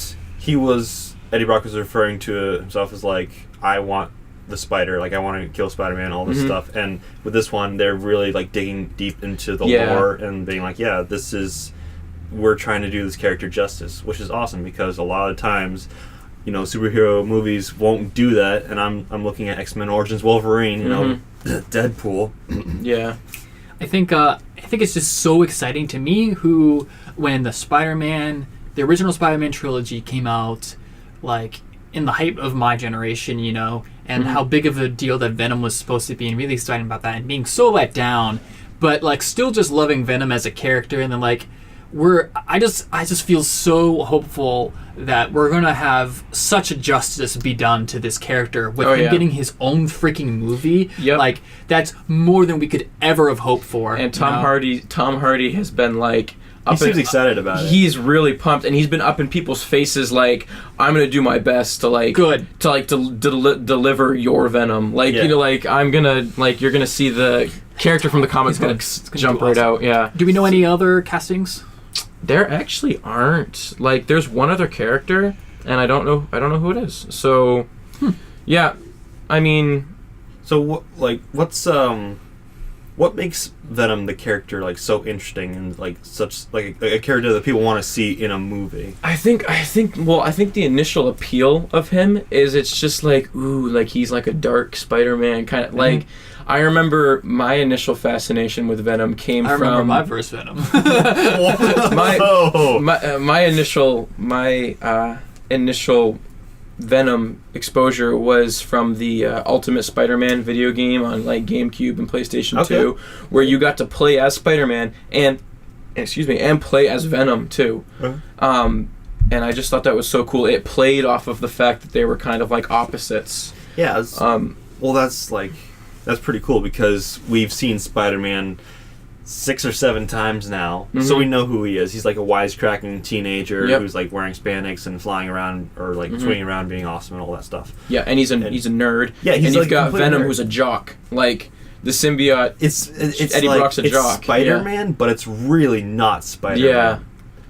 Speaker 2: Eddie Brock was referring to himself as like, I want the spider, like I want to kill Spider-Man, all this stuff. And with this one, they're really like digging deep into the lore and being like, we're trying to do this character justice, which is awesome, because a lot of times, superhero movies won't do that. And I'm looking at X-Men Origins Wolverine, Deadpool.
Speaker 1: I think it's just so exciting to me when the original Spider-Man trilogy came out, like in the height of my generation, and how big of a deal that Venom was supposed to be, and really excited about that, and being so let down, but like still just loving Venom as a character, and then like I just feel so hopeful that we're gonna have such a justice be done to this character with him getting his own freaking movie. Like, that's more than we could ever have hoped for.
Speaker 3: And Tom Hardy has been like,
Speaker 2: he seems excited about it.
Speaker 3: He's really pumped, and he's been up in people's faces like, I'm gonna do my best to deliver your Venom. Like, like I'm gonna, like, you're gonna see the character from the comics gonna jump right out. Yeah.
Speaker 1: Do we know any other castings?
Speaker 3: There actually aren't. Like, there's one other character, and I don't know who it is. So, I mean,
Speaker 2: so what makes Venom the character like so interesting and like such like a character that people want to see in a movie?
Speaker 3: I think the initial appeal of him is it's just like, ooh, like he's like a dark Spider-Man kind of like. I remember my initial fascination with Venom came from... I remember
Speaker 1: my first Venom.
Speaker 3: my initial Venom exposure was from the Ultimate Spider-Man video game on like GameCube and PlayStation 2, where you got to play as Spider-Man and play as Venom too. And I just thought that was so cool. It played off of the fact that they were kind of like opposites.
Speaker 2: Yeah. That's pretty cool, because we've seen Spider-Man 6 or 7 times now, so we know who he is. He's like a wisecracking teenager who's like wearing spandex and flying around, or like swinging around, being awesome and all that stuff.
Speaker 3: Yeah, and he's a nerd.
Speaker 2: Yeah,
Speaker 3: and you've got Venom, who's a jock. Like, the symbiote.
Speaker 2: It's
Speaker 3: Eddie
Speaker 2: like,
Speaker 3: Brock's a jock.
Speaker 2: It's Spider-Man, but it's really not Spider-Man.
Speaker 3: Yeah.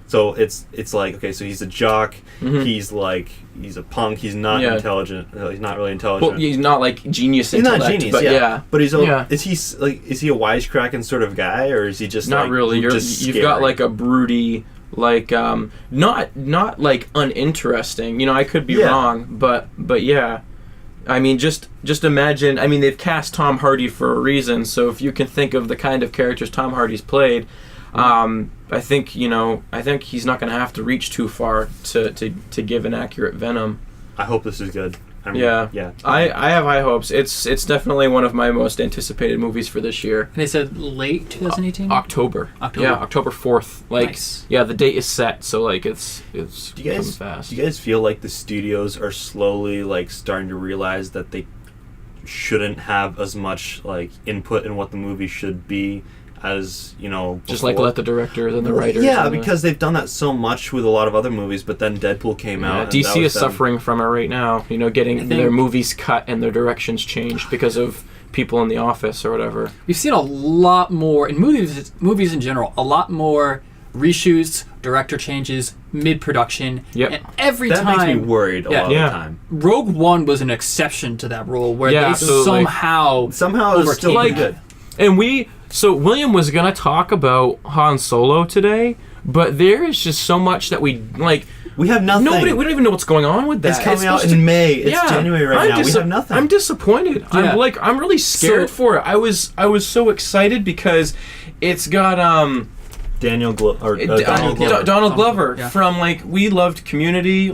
Speaker 2: So it's like, okay, so he's a jock. He's a punk. He's not intelligent. He's not really intelligent.
Speaker 3: Well, he's not like genius.
Speaker 2: He's not genius. But But he's is he a wisecracking sort of guy, or is he just
Speaker 3: not really? You've got like a broody, like not like uninteresting. I could be wrong, but yeah. I mean, just imagine. I mean, they've cast Tom Hardy for a reason. So if you can think of the kind of characters Tom Hardy's played, I think he's not going to have to reach too far to give an accurate Venom.
Speaker 2: I hope this is good.
Speaker 3: Yeah. I have high hopes. It's definitely one of my most anticipated movies for this year.
Speaker 1: And they said late 2018.
Speaker 3: October. Yeah, October 4th. Like,
Speaker 1: nice. Yeah,
Speaker 3: the date is set, so like it's coming fast.
Speaker 2: Do you guys feel like the studios are slowly like starting to realize that they shouldn't have as much like input in what the movie should be? As before.
Speaker 3: Just like let the directors and the writers.
Speaker 2: Yeah, because they've done that so much with a lot of other movies, but then Deadpool came out.
Speaker 3: DC is suffering from it right now. Getting their movies cut and their directions changed because of people in the office or whatever.
Speaker 1: We've seen a lot more in movies in general. A lot more reshoots, director changes, mid-production.
Speaker 3: Yep.
Speaker 1: And every
Speaker 2: that
Speaker 1: time
Speaker 2: makes me worried a lot of the time.
Speaker 1: Rogue One was an exception to that rule, where they
Speaker 3: absolutely.
Speaker 1: somehow
Speaker 2: it was still
Speaker 3: like
Speaker 2: good.
Speaker 3: And So William was going to talk about Han Solo today, but there is just so much that we
Speaker 2: have nothing.
Speaker 3: We don't even know what's going on with that.
Speaker 2: It's coming out in May. It's January right now. We have nothing.
Speaker 3: I'm disappointed.
Speaker 1: Yeah.
Speaker 3: I'm really scared for it. I was so excited because it's got
Speaker 2: Donald Glover.
Speaker 3: Donald Glover from We Loved Community.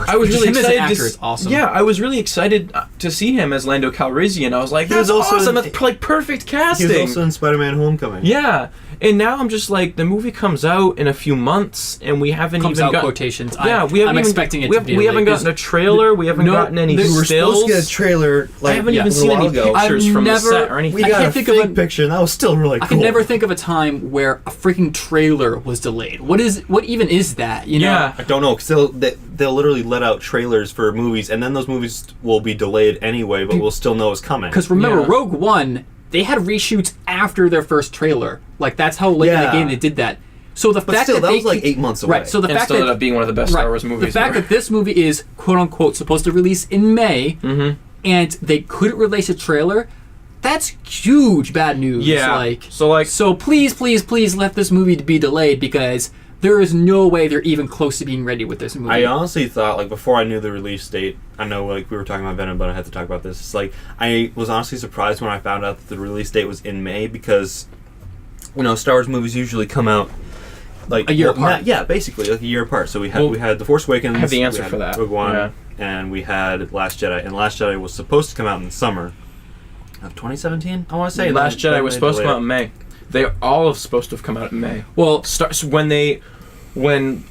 Speaker 3: I was really excited.
Speaker 1: Him as an actor is awesome.
Speaker 3: Yeah, I was really excited to see him as Lando Calrissian. I was like, that's awesome. That's perfect casting.
Speaker 2: He was also in Spider-Man: Homecoming.
Speaker 3: Yeah, and now I'm just like, the movie comes out in a few months, and we haven't
Speaker 1: comes
Speaker 3: even
Speaker 1: out
Speaker 3: got
Speaker 1: quotations.
Speaker 3: I'm
Speaker 1: expecting it to be.
Speaker 3: We haven't gotten a trailer. We haven't gotten any
Speaker 2: stills.
Speaker 3: We were
Speaker 2: supposed to get a trailer.
Speaker 3: I haven't even seen any pictures from the set or anything.
Speaker 2: We got a fake picture, and that was still really cool.
Speaker 1: I can never think of a time where a freaking trailer was delayed. What even is that?
Speaker 3: Yeah,
Speaker 2: I don't know. Because they'll literally let out trailers for movies, and then those movies will be delayed anyway, but we'll still know it's coming.
Speaker 1: Because remember, Rogue One, they had reshoots after their first trailer. That's how late in the game they did that. So the fact that
Speaker 2: was 8 months away.
Speaker 1: Right. So the
Speaker 3: and
Speaker 1: fact
Speaker 3: still ended up being one of the best Star Wars movies.
Speaker 1: The fact that this movie is quote unquote supposed to release in May, and they couldn't release a trailer. That's huge bad news.
Speaker 3: Yeah.
Speaker 1: So please let this movie be delayed, because there is no way they're even close to being ready with this movie.
Speaker 2: I honestly thought, before I knew the release date, I know, we were talking about Venom, but I had to talk about this. It's I was honestly surprised when I found out that the release date was in May, because, Star Wars movies usually come out,
Speaker 1: a year apart.
Speaker 2: Basically, a year apart. So we had The Force Awakens.
Speaker 3: I have the answer for that.
Speaker 2: Rogue One, and we had Last Jedi. And Last Jedi was supposed to come out in the summer of 2017, I want to say.
Speaker 3: Last Jedi was supposed to come out in May. They all are supposed to have come out in May. Well, when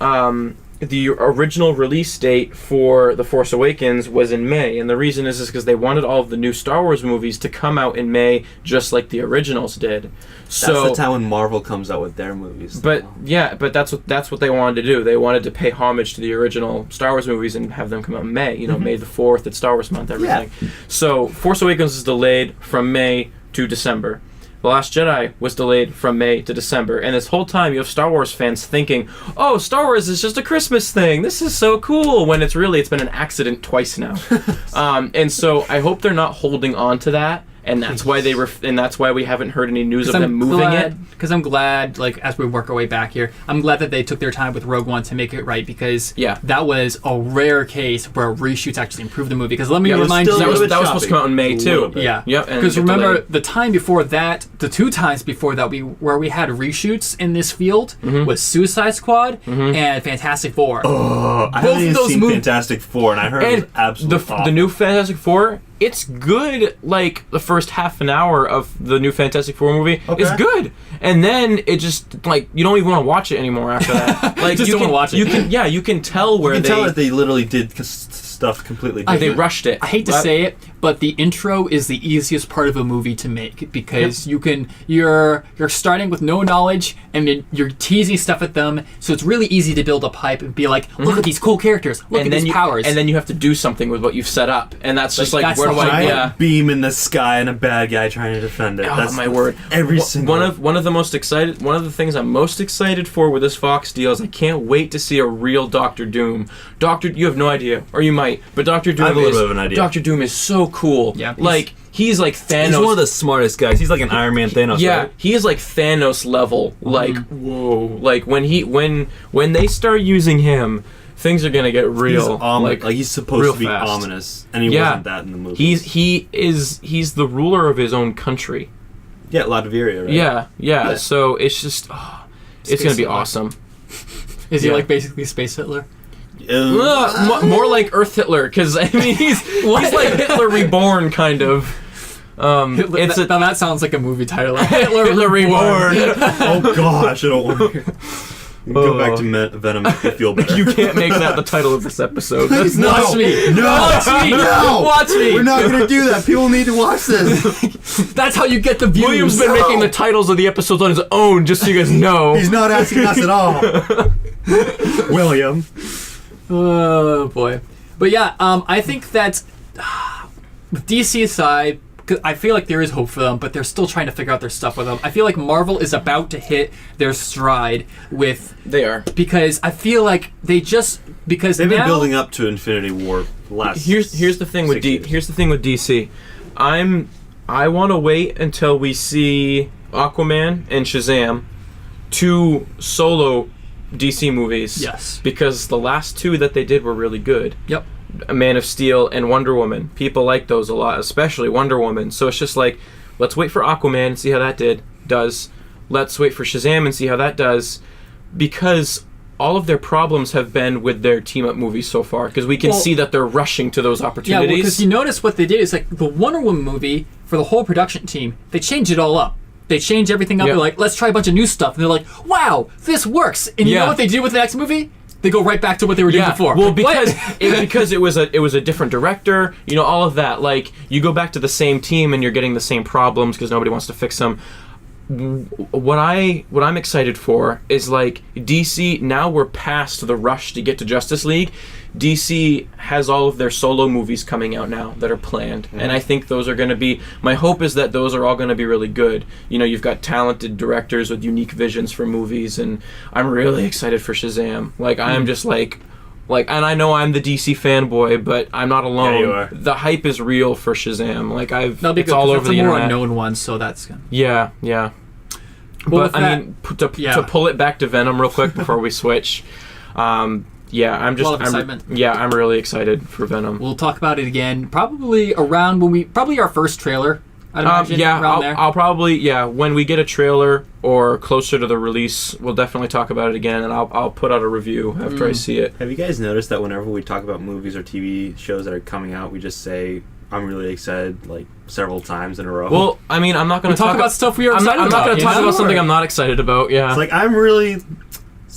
Speaker 3: the original release date for The Force Awakens was in May, and the reason is because they wanted all of the new Star Wars movies to come out in May, just like the originals did.
Speaker 2: That's the time when Marvel comes out with their movies.
Speaker 3: But that's what they wanted to do. They wanted to pay homage to the original Star Wars movies and have them come out in May. May the 4th, it's Star Wars month, everything. Yeah. So Force Awakens is delayed from May to December. The Last Jedi was delayed from May to December, and this whole time you have Star Wars fans thinking, oh, Star Wars is just a Christmas thing, this is so cool, when it's been an accident twice now. And so I hope they're not holding on to that, and that's why that's why we haven't heard any news of them moving it.
Speaker 1: Because I'm glad, as we work our way back here, I'm glad that they took their time with Rogue One to make it right, because that was a rare case where reshoots actually improved the movie. Because let me remind you,
Speaker 3: that was supposed to come out in May too.
Speaker 1: Yeah,
Speaker 3: yep.
Speaker 1: Because remember, the time before that, the 2 times before that, where we had reshoots in this field was Suicide Squad and Fantastic Four.
Speaker 2: Oh, I haven't even seen Fantastic Four, and I heard it was absolutely awful.
Speaker 3: The new Fantastic Four, it's good. The first half an hour of the new Fantastic Four movie is good, and then it just you don't even want to watch it anymore after that.
Speaker 1: Just don't want to watch it.
Speaker 3: You can tell where
Speaker 2: you can tell that they literally did stuff completely different.
Speaker 3: They rushed it.
Speaker 1: I hate to say it, but the intro is the easiest part of a movie to make because you're starting with no knowledge and then you're teasing stuff at them, so it's really easy to build up hype and be like, look at these cool characters, look at these powers.
Speaker 3: And then you have to do something with what you've set up, and that's just like where do I
Speaker 2: beam in the sky and a bad guy trying to defend it.
Speaker 3: Oh,
Speaker 2: that's
Speaker 3: my word!
Speaker 2: Every single
Speaker 3: one of the things I'm most excited for with this Fox deal is I can't wait to see a real Doctor Doom. You have no idea, or you might, but Doctor Doom
Speaker 2: I have a little bit of an idea.
Speaker 3: Doctor Doom is so cool.
Speaker 1: Yeah,
Speaker 3: like he's like Thanos.
Speaker 2: He's one of the smartest guys. He's like an Iron Man Thanos.
Speaker 3: Yeah,
Speaker 2: right?
Speaker 3: he is like Thanos level. Like whoa! Like when they start using him, things are gonna get real.
Speaker 2: He's supposed to be
Speaker 3: fast.
Speaker 2: ominous, and he wasn't that in the movie.
Speaker 3: He's the ruler of his own country.
Speaker 2: Yeah, Latveria, right?
Speaker 3: Yeah. So it's just it's gonna be awesome.
Speaker 1: Is he like basically Space Hitler?
Speaker 3: More like Earth Hitler, because I mean he's like Hitler reborn, kind of.
Speaker 1: Hitler, now that sounds like a movie title. Hitler
Speaker 3: reborn.
Speaker 2: Oh gosh, I don't want to. Go back to Venom if you feel better.
Speaker 3: You can't make that the title of this episode.
Speaker 2: Watch me.
Speaker 3: Watch me.
Speaker 2: We're not gonna do that. People need to watch this.
Speaker 1: That's how you get the views.
Speaker 3: William's been making the titles of the episodes on his own, just so you guys know.
Speaker 2: He's not asking us at all. William.
Speaker 1: Oh boy. But yeah, I think that with DC's side, I feel like there is hope for them, but they're still trying to figure out their stuff with them. I feel like Marvel is about to hit their stride with...
Speaker 3: They are.
Speaker 1: Because I feel like they've been
Speaker 2: building up to Infinity War last.
Speaker 3: Here's the thing with DC. I want to wait until we see Aquaman and Shazam, 2 solo DC movies.
Speaker 1: Yes.
Speaker 3: Because the last 2 that they did were really good.
Speaker 1: Yep.
Speaker 3: Man of Steel and Wonder Woman. People like those a lot, especially Wonder Woman. So it's just like, let's wait for Aquaman and see how that does. Let's wait for Shazam and see how that does. Because all of their problems have been with their team-up movies so far. Because we can see that they're rushing to those opportunities.
Speaker 1: Yeah, because you notice what they did is like the Wonder Woman movie, for the whole production team, they changed it all up. They changed everything up. They're like, let's try a bunch of new stuff. And they're like, wow, this works. And you know what they did with the next movie? They go right back to what they were doing before.
Speaker 3: Well, because it was a different director, all of that. Like, you go back to the same team and you're getting the same problems because nobody wants to fix them. What I'm excited for is like DC. Now we're past the rush to get to Justice League. DC has all of their solo movies coming out now that are planned, and I think those are going to be. My hope is that those are all going to be really good. You've got talented directors with unique visions for movies, and I'm really excited for Shazam. Like, I am just like, and I know I'm the DC fanboy, but I'm not alone.
Speaker 2: Yeah, you are.
Speaker 3: The hype is real for Shazam. Like,
Speaker 1: it's all over the internet. It's a more unknown one, so that's good.
Speaker 3: Yeah.
Speaker 1: Well,
Speaker 3: but I mean, to pull it back to Venom real quick before we switch. I'm really excited for Venom.
Speaker 1: We'll talk about it again, probably around our first trailer. I'd imagine around there.
Speaker 3: I'll probably when we get a trailer or closer to the release, we'll definitely talk about it again, and I'll put out a review after I see it.
Speaker 2: Have you guys noticed that whenever we talk about movies or TV shows that are coming out, we just say, I'm really excited, like, several times in a row?
Speaker 3: Well, I mean, I'm not going to
Speaker 1: talk about stuff we are excited about.
Speaker 3: I'm not going to talk about something I'm not excited about,
Speaker 2: It's like, I'm really on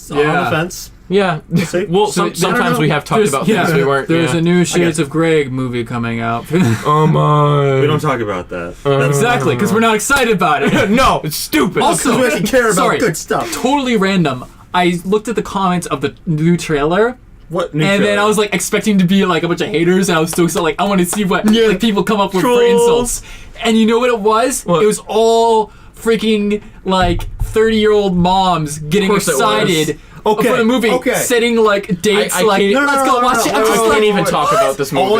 Speaker 2: the fence.
Speaker 3: Yeah. Well, sometimes we have talked about things we weren't.
Speaker 1: There's a new Shades of Grey movie coming out.
Speaker 3: Oh my.
Speaker 2: We don't talk about that.
Speaker 1: Exactly, because we're not excited about it.
Speaker 3: No, it's stupid.
Speaker 1: Also,
Speaker 2: we actually care about good stuff.
Speaker 1: Totally random. I looked at the comments of the new trailer.
Speaker 2: What new
Speaker 1: and
Speaker 2: trailer?
Speaker 1: Then I was like expecting to be like a bunch of haters, and I was still so like I want to see what like people come up with for insults. And you know what it was?
Speaker 3: What?
Speaker 1: It was all freaking like 30-year-old moms getting excited. For the movie, setting like dates, let's go watch it.
Speaker 3: I can't even talk about this movie.
Speaker 2: All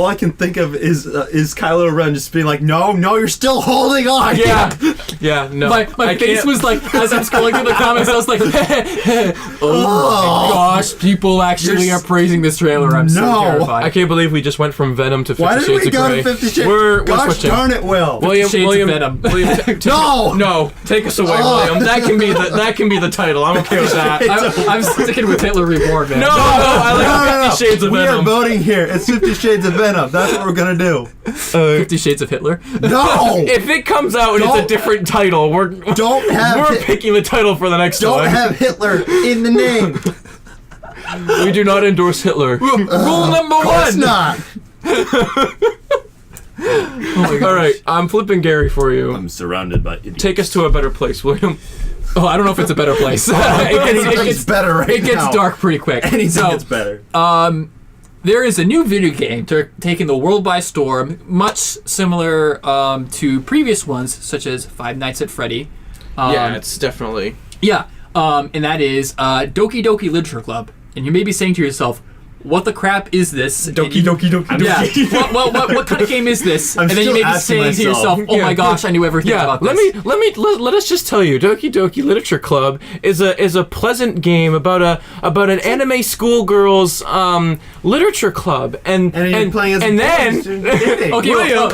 Speaker 2: I can think of is Kylo Ren just being like, no, you're still holding on.
Speaker 3: Yeah, no.
Speaker 1: My face was like, as I'm scrolling through the comments, I was like, oh my gosh, people actually are praising this trailer. I'm so terrified.
Speaker 3: I can't believe we just went from Venom to 50
Speaker 2: Why
Speaker 3: Shades
Speaker 2: did we
Speaker 3: of Grey.
Speaker 2: go to 50 Shades?
Speaker 3: We're
Speaker 2: Gosh
Speaker 3: switching.
Speaker 2: darn it, Will.
Speaker 3: William,
Speaker 1: Venom.
Speaker 3: No, take us away, William. That can be the title. I'm okay with that.
Speaker 1: I'm sticking with Hitler Reborn, man.
Speaker 3: No, I like 50 Shades of Venom.
Speaker 2: We are voting here. It's 50 Shades of Venom. That's what we're gonna do.
Speaker 1: 50 Shades of Hitler.
Speaker 2: No.
Speaker 3: If it comes out and it's a different title, we're picking the title for the next one.
Speaker 2: Don't have Hitler in the name.
Speaker 3: We do not endorse Hitler. Rule number
Speaker 5: Of course
Speaker 3: one.
Speaker 5: not.
Speaker 3: All right, I'm flipping Gary for you.
Speaker 2: I'm surrounded by idiots.
Speaker 3: Take us to a better place, William.
Speaker 1: Oh, I don't know if it's a better place.
Speaker 5: It's better right
Speaker 1: It gets
Speaker 5: now.
Speaker 1: dark pretty quick.
Speaker 2: Anything
Speaker 1: So,
Speaker 2: gets better.
Speaker 1: there is a new video game taking the world by storm, much similar to previous ones, such as Five Nights at Freddy.
Speaker 3: Yeah, it's definitely.
Speaker 1: Yeah, and that is Doki Doki Literature Club. And you may be saying to yourself, what the crap is this?
Speaker 2: Doki Doki Doki.
Speaker 1: Yeah. what kind of game is this?
Speaker 2: I'm
Speaker 1: And then you
Speaker 2: still
Speaker 1: may be
Speaker 2: asking
Speaker 1: saying to
Speaker 2: myself.
Speaker 1: yourself, oh my gosh, I knew everything about this.
Speaker 3: Let us just tell you, Doki Doki Literature Club is a pleasant game about an anime schoolgirls literature club and
Speaker 2: you're playing as
Speaker 3: then
Speaker 1: Okay,
Speaker 3: William,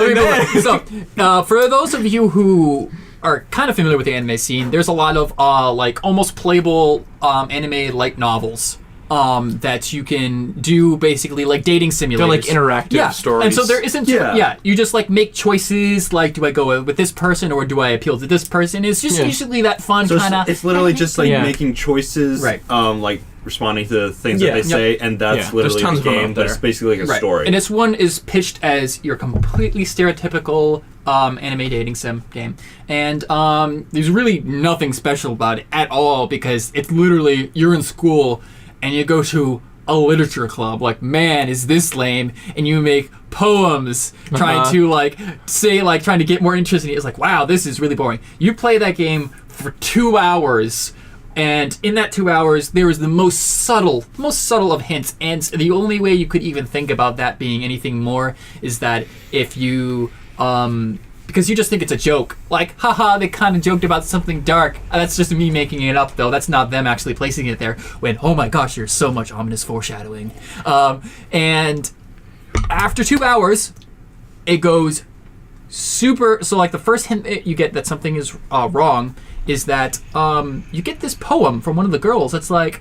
Speaker 1: so for those of you who are kind of familiar with the anime scene, there's a lot of like almost playable anime light novels that you can do, basically like dating simulators.
Speaker 3: they're like interactive stories.
Speaker 1: And so there isn't you just like make choices, like do I go with this person or do I appeal to this person? It's just usually that fun
Speaker 2: So
Speaker 1: kind of
Speaker 2: it's literally just like
Speaker 3: Yeah.
Speaker 2: making choices,
Speaker 1: Right.
Speaker 2: Like responding to the things
Speaker 3: Yeah.
Speaker 2: that they say, and that's
Speaker 3: Yeah. There's
Speaker 2: literally
Speaker 3: tons
Speaker 2: the
Speaker 3: of them
Speaker 2: game.
Speaker 3: out
Speaker 2: But it's
Speaker 3: there.
Speaker 2: basically like a story.
Speaker 1: And this one is pitched as your completely stereotypical anime dating sim game. And there's really nothing special about it at all, because it's literally you're in school and you go to a literature club. Like, man, is this lame? And you make poems trying to trying to get more interest in it. It's like, wow, this is really boring. You play that game for 2 hours. And in that 2 hours, there is the most subtle of hints. And the only way you could even think about that being anything more is that if you, because you just think it's a joke. Like, haha, they kind of joked about something dark. That's just me making it up, though. That's not them actually placing it there. When, oh my gosh, there's so much ominous foreshadowing. And after 2 hours, it goes super. So, like, the first hint that you get that something is wrong is that you get this poem from one of the girls that's like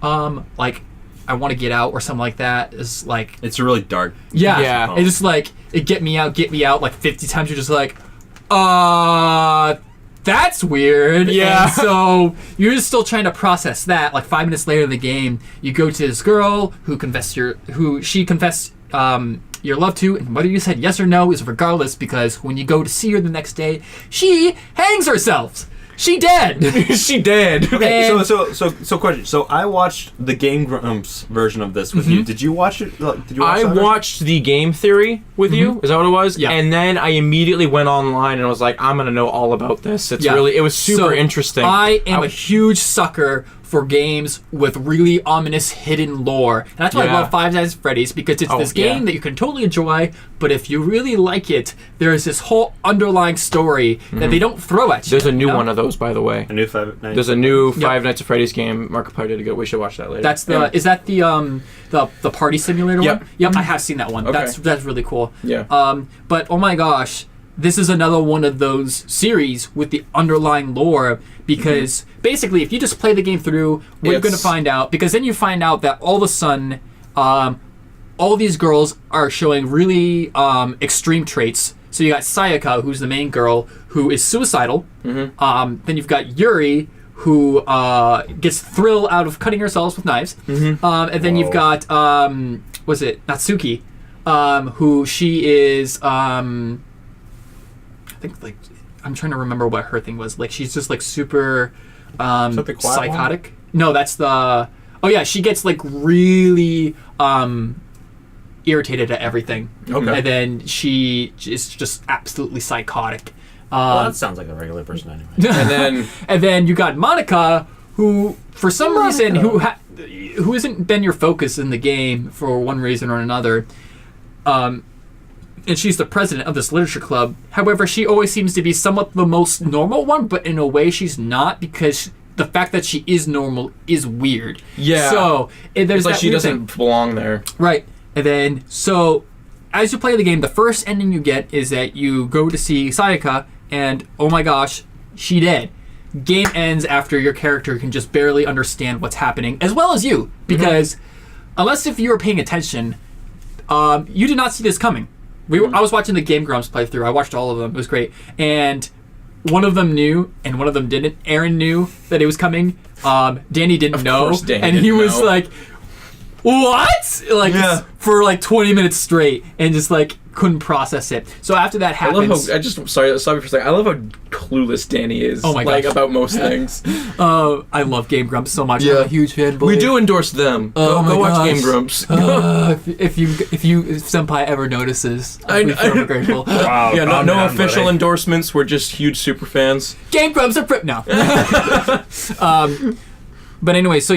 Speaker 1: I want to get out or something like that. Is like,
Speaker 2: it's a really dark.
Speaker 3: Yeah.
Speaker 1: it's just like, it get me out like 50 times. You're just like, that's weird.
Speaker 3: Yeah.
Speaker 1: And so you're just still trying to process that. Like 5 minutes later in the game, you go to this girl who she confessed your love to, and whether you said yes or no is regardless, because when you go to see her the next day, she hangs herself. She dead.
Speaker 3: She did.
Speaker 2: Okay,
Speaker 1: And-
Speaker 2: so question. So I watched the Game Grumps version of this with you. Did you watch it? Did you watch
Speaker 3: I
Speaker 2: that version?
Speaker 3: watched the game theory with you. Is that what it was?
Speaker 1: Yeah.
Speaker 3: And then I immediately went online and was like, I'm gonna know all about this. It was super
Speaker 1: So,
Speaker 3: interesting.
Speaker 1: I am a huge sucker for games with really ominous hidden lore. And that's why I
Speaker 3: Yeah.
Speaker 1: love Five Nights at Freddy's, because it's this
Speaker 3: yeah.
Speaker 1: game that you can totally enjoy, but if you really like it, there's this whole underlying story that they don't throw at you.
Speaker 3: There's a new
Speaker 1: you know?
Speaker 3: one of those, by the way.
Speaker 2: A new Five Nights.
Speaker 3: There's a new Five Nights at Freddy's game. Markiplier did a good. We should watch that later.
Speaker 1: That's the is that the party simulator
Speaker 3: Yep.
Speaker 1: one? Yep, I have seen that one.
Speaker 3: Okay.
Speaker 1: That's really cool.
Speaker 3: Yeah.
Speaker 1: But oh my gosh, this is another one of those series with the underlying lore, because basically if you just play the game through, what you're going to find out, because then you find out that all of a sudden all these girls are showing really extreme traits. So you got Sayaka, who's the main girl, who is suicidal. Then you've got Yuri, who gets thrill out of cutting herself with knives. And then you've got was it Natsuki, who she is I think, like, I'm trying to remember what her thing was. Like, she's just like super psychotic. No, that's the. Oh yeah, she gets like really irritated at everything.
Speaker 2: Okay.
Speaker 1: And then she is just absolutely psychotic.
Speaker 2: Well, that sounds like a regular person anyway.
Speaker 1: And then you got Monika, who for some reason who hasn't been your focus in the game for one reason or another. And she's the president of this literature club. However, she always seems to be somewhat the most normal one, but in a way she's not, because the fact that she is normal is weird.
Speaker 3: Yeah.
Speaker 1: So there's
Speaker 3: it's like
Speaker 1: that
Speaker 3: she
Speaker 1: weird
Speaker 3: doesn't
Speaker 1: thing.
Speaker 3: belong there.
Speaker 1: Right. And then, so as you play the game, the first ending you get is that you go to see Sayaka, and oh my gosh, she dead. Game ends after your character can just barely understand what's happening, as well as you, because unless if you were paying attention, you did not see this coming. I was watching the Game Grumps playthrough. I watched all of them. It was great. And one of them knew, and one of them didn't. Aaron knew that it was coming. Danny didn't know.
Speaker 3: course Danny
Speaker 1: and he
Speaker 3: didn't
Speaker 1: was
Speaker 3: know.
Speaker 1: like, what? Like for like 20 minutes straight, and just like couldn't process it. So after that happens,
Speaker 3: sorry for a second. I love how clueless Danny is.
Speaker 1: Oh my
Speaker 3: like
Speaker 1: gosh.
Speaker 3: about most things.
Speaker 1: I love Game Grumps so much. I'm a huge fanboy.
Speaker 3: We do endorse them. Go watch Game Grumps.
Speaker 1: If Senpai ever notices, we're forever grateful.
Speaker 2: Wow,
Speaker 3: no official endorsements. We're just huge super fans.
Speaker 1: Game Grumps are now. But anyway, so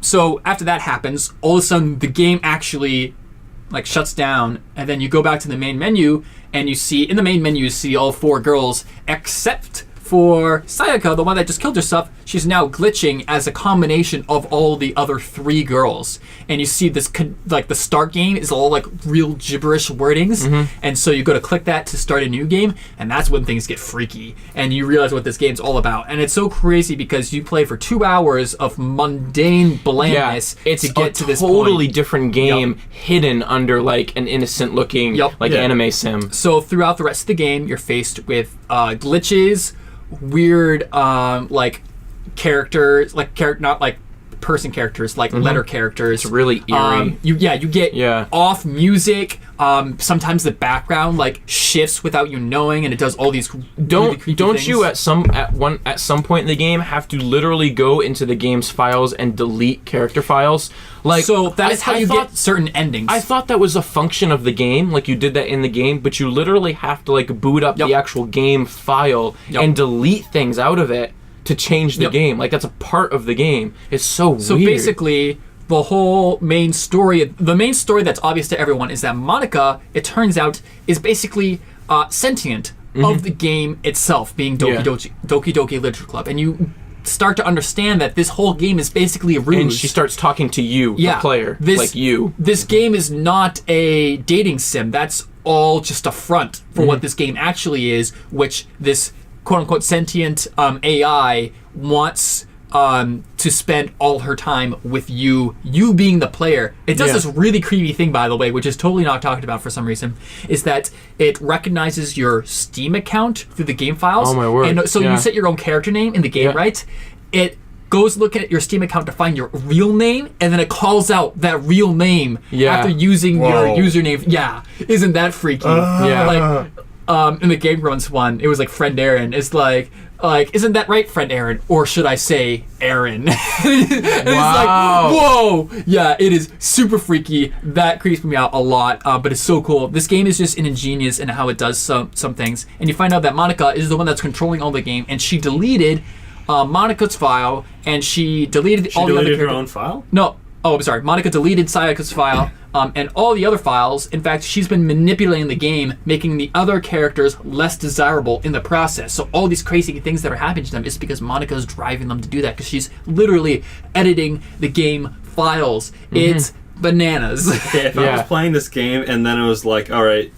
Speaker 1: so after that happens, all of a sudden the game actually like shuts down, and then you go back to the main menu, and you see all 4 girls except for Sayaka, the one that just killed herself. She's now glitching as a combination of all the other 3 girls, and you see this like the start game is all like real gibberish wordings, and so you go to click that to start a new game, and that's when things get freaky, and you realize what this game's all about. And it's so crazy because you play for 2 hours of mundane blandness to get to this
Speaker 3: totally different game hidden under like an innocent looking anime sim.
Speaker 1: So throughout the rest of the game, you're faced with glitches, weird like characters, not like person characters, like letter characters.
Speaker 3: It's really eerie.
Speaker 1: You get off music. Sometimes the background like shifts without you knowing, and it does all these really creepy things.
Speaker 3: You at some point in the game have to literally go into the game's files and delete character files? Like,
Speaker 1: so that is how you get certain endings.
Speaker 3: I thought that was a function of the game, like you did that in the game, but you literally have to like boot up the actual game file and delete things out of it to change the game. Like that's a part of the game. It's so weird.
Speaker 1: So basically, the whole main story that's obvious to everyone is that Monika, it turns out, is basically sentient of the game itself, being Doki Doki Literature Club. And you start to understand that this whole game is basically a ruse.
Speaker 3: And she starts talking to you, the player, like you.
Speaker 1: This game is not a dating sim. That's all just a front for what this game actually is, which this quote-unquote sentient AI wants to spend all her time with you being the player. It does this really creepy thing, by the way, which is totally not talked about for some reason, is that it recognizes your Steam account through the game files.
Speaker 3: Oh my word.
Speaker 1: And so you set your own character name in the game, right? It goes looking at your Steam account to find your real name, and then it calls out that real name after using your username. Yeah. Isn't that freaky? Like, in the Game Grumps one, it was like friend Aaron. It's like, isn't that right, friend Aaron? Or should I say Aaron? It's like, whoa! Yeah, it is super freaky. That creeps me out a lot, but it's so cool. This game is just ingenious in how it does some things. And you find out that Monika is the one that's controlling all the game, and she deleted Monika's file, and she deleted all the other characters. She deleted
Speaker 2: her own file?
Speaker 1: No. Oh, I'm sorry. Monika deleted Sayaka's file and all the other files. In fact, she's been manipulating the game, making the other characters less desirable in the process. So all these crazy things that are happening to them is because Monika's driving them to do that, because she's literally editing the game files. It's bananas.
Speaker 2: If I was playing this game and then it was like, all right,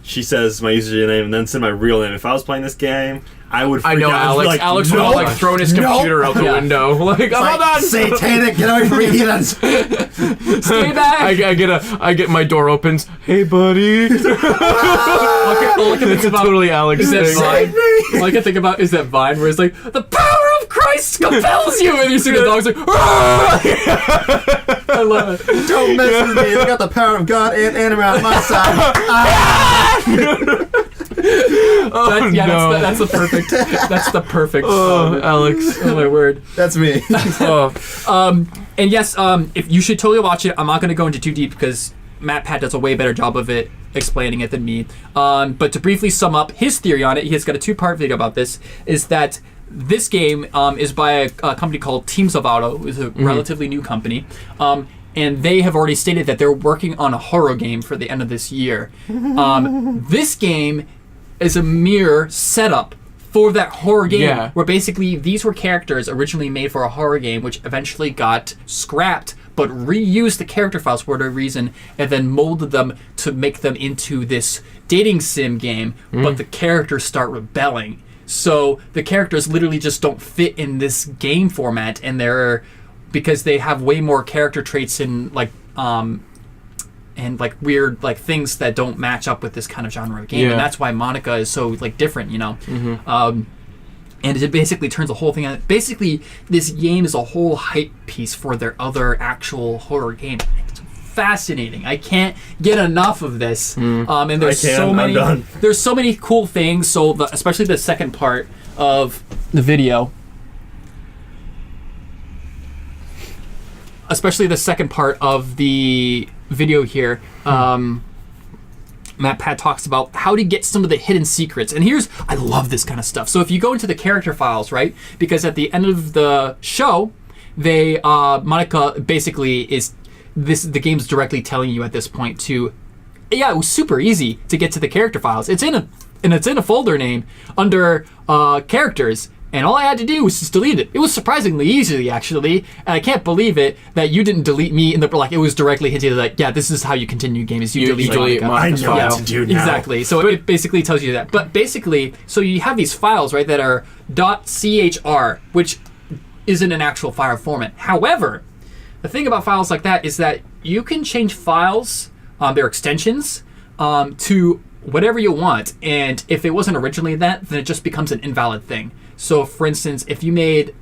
Speaker 2: she says my username and then said my real name. If I was playing this game, I would freak out.
Speaker 3: Alex.
Speaker 2: Like,
Speaker 3: Alex would have like thrown his computer out the window. Like, hold on,
Speaker 5: satanic, get away from me, heathens.
Speaker 1: Stay back.
Speaker 3: I get my door opens. Hey, buddy. It's totally Alex thing.
Speaker 1: All I can think about is that Vine where it's like, the power of Christ compels you, and you see the dog's like, I love it.
Speaker 5: Don't mess with me. I got the power of God and anime on my side.
Speaker 1: That's the perfect. That's the perfect.
Speaker 3: Alex.
Speaker 1: Oh my word.
Speaker 5: That's me.
Speaker 1: And yes, if you should totally watch it. I'm not going to go into too deep because Matt Pat does a way better job of it explaining it than me. But to briefly sum up his theory on it, he has got a 2-part video about this. Is that this game is by a company called Team Salvato, who's a relatively new company. And they have already stated that they're working on a horror game for the end of this year. This game is a mere setup for that horror game, where basically these were characters originally made for a horror game, which eventually got scrapped, but reused the character files for whatever reason, and then molded them to make them into this dating sim game, but the characters start rebelling. So the characters literally just don't fit in this game format, and because they have way more character traits and weird like things that don't match up with this kind of genre of game, and that's why Monika is so like different, you know. And it basically turns the whole thing on. Basically, this game is a whole hype piece for their other actual horror game. It's fascinating. I can't get enough of this. And there's there's so many cool things. So especially the second part of the video. Especially the second part of the video here. MatPat talks about how to get some of the hidden secrets. And I love this kind of stuff. So if you go into the character files, right? Because at the end of the show, Monika basically the game's directly telling you at this point it was super easy to get to the character files. It's in a folder name under characters. And all I had to do was just delete it. It was surprisingly easy, actually. And I can't believe it that you didn't delete me in the it was directly hinted like, yeah, this is how you continue games. You delete
Speaker 5: I know what to do now.
Speaker 1: Exactly. So it basically tells you that. But basically, so you have these files, right, that are .chr, which isn't an actual file format. However, the thing about files like that is that you can change files, their extensions, to whatever you want. And if it wasn't originally that, then it just becomes an invalid thing. So, for instance, if you made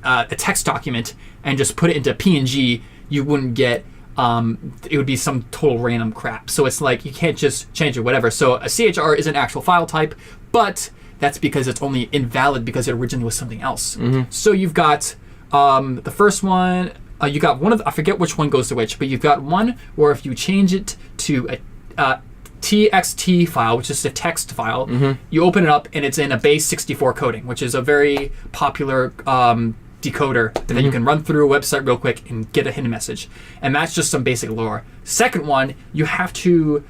Speaker 1: a text document and just put it into PNG, you wouldn't get, it would be some total random crap. So it's like you can't just change it, whatever. So a CHR is an actual file type, but that's because it's only invalid because it originally was something else. So you've got the first one, you got one of I forget which one goes to which, but you've got one where if you change it to a TXT file, which is a text file, you open it up and it's in a base 64 coding, which is a very popular decoder that you can run through a website real quick and get a hidden message. And that's just some basic lore. Second one, you have to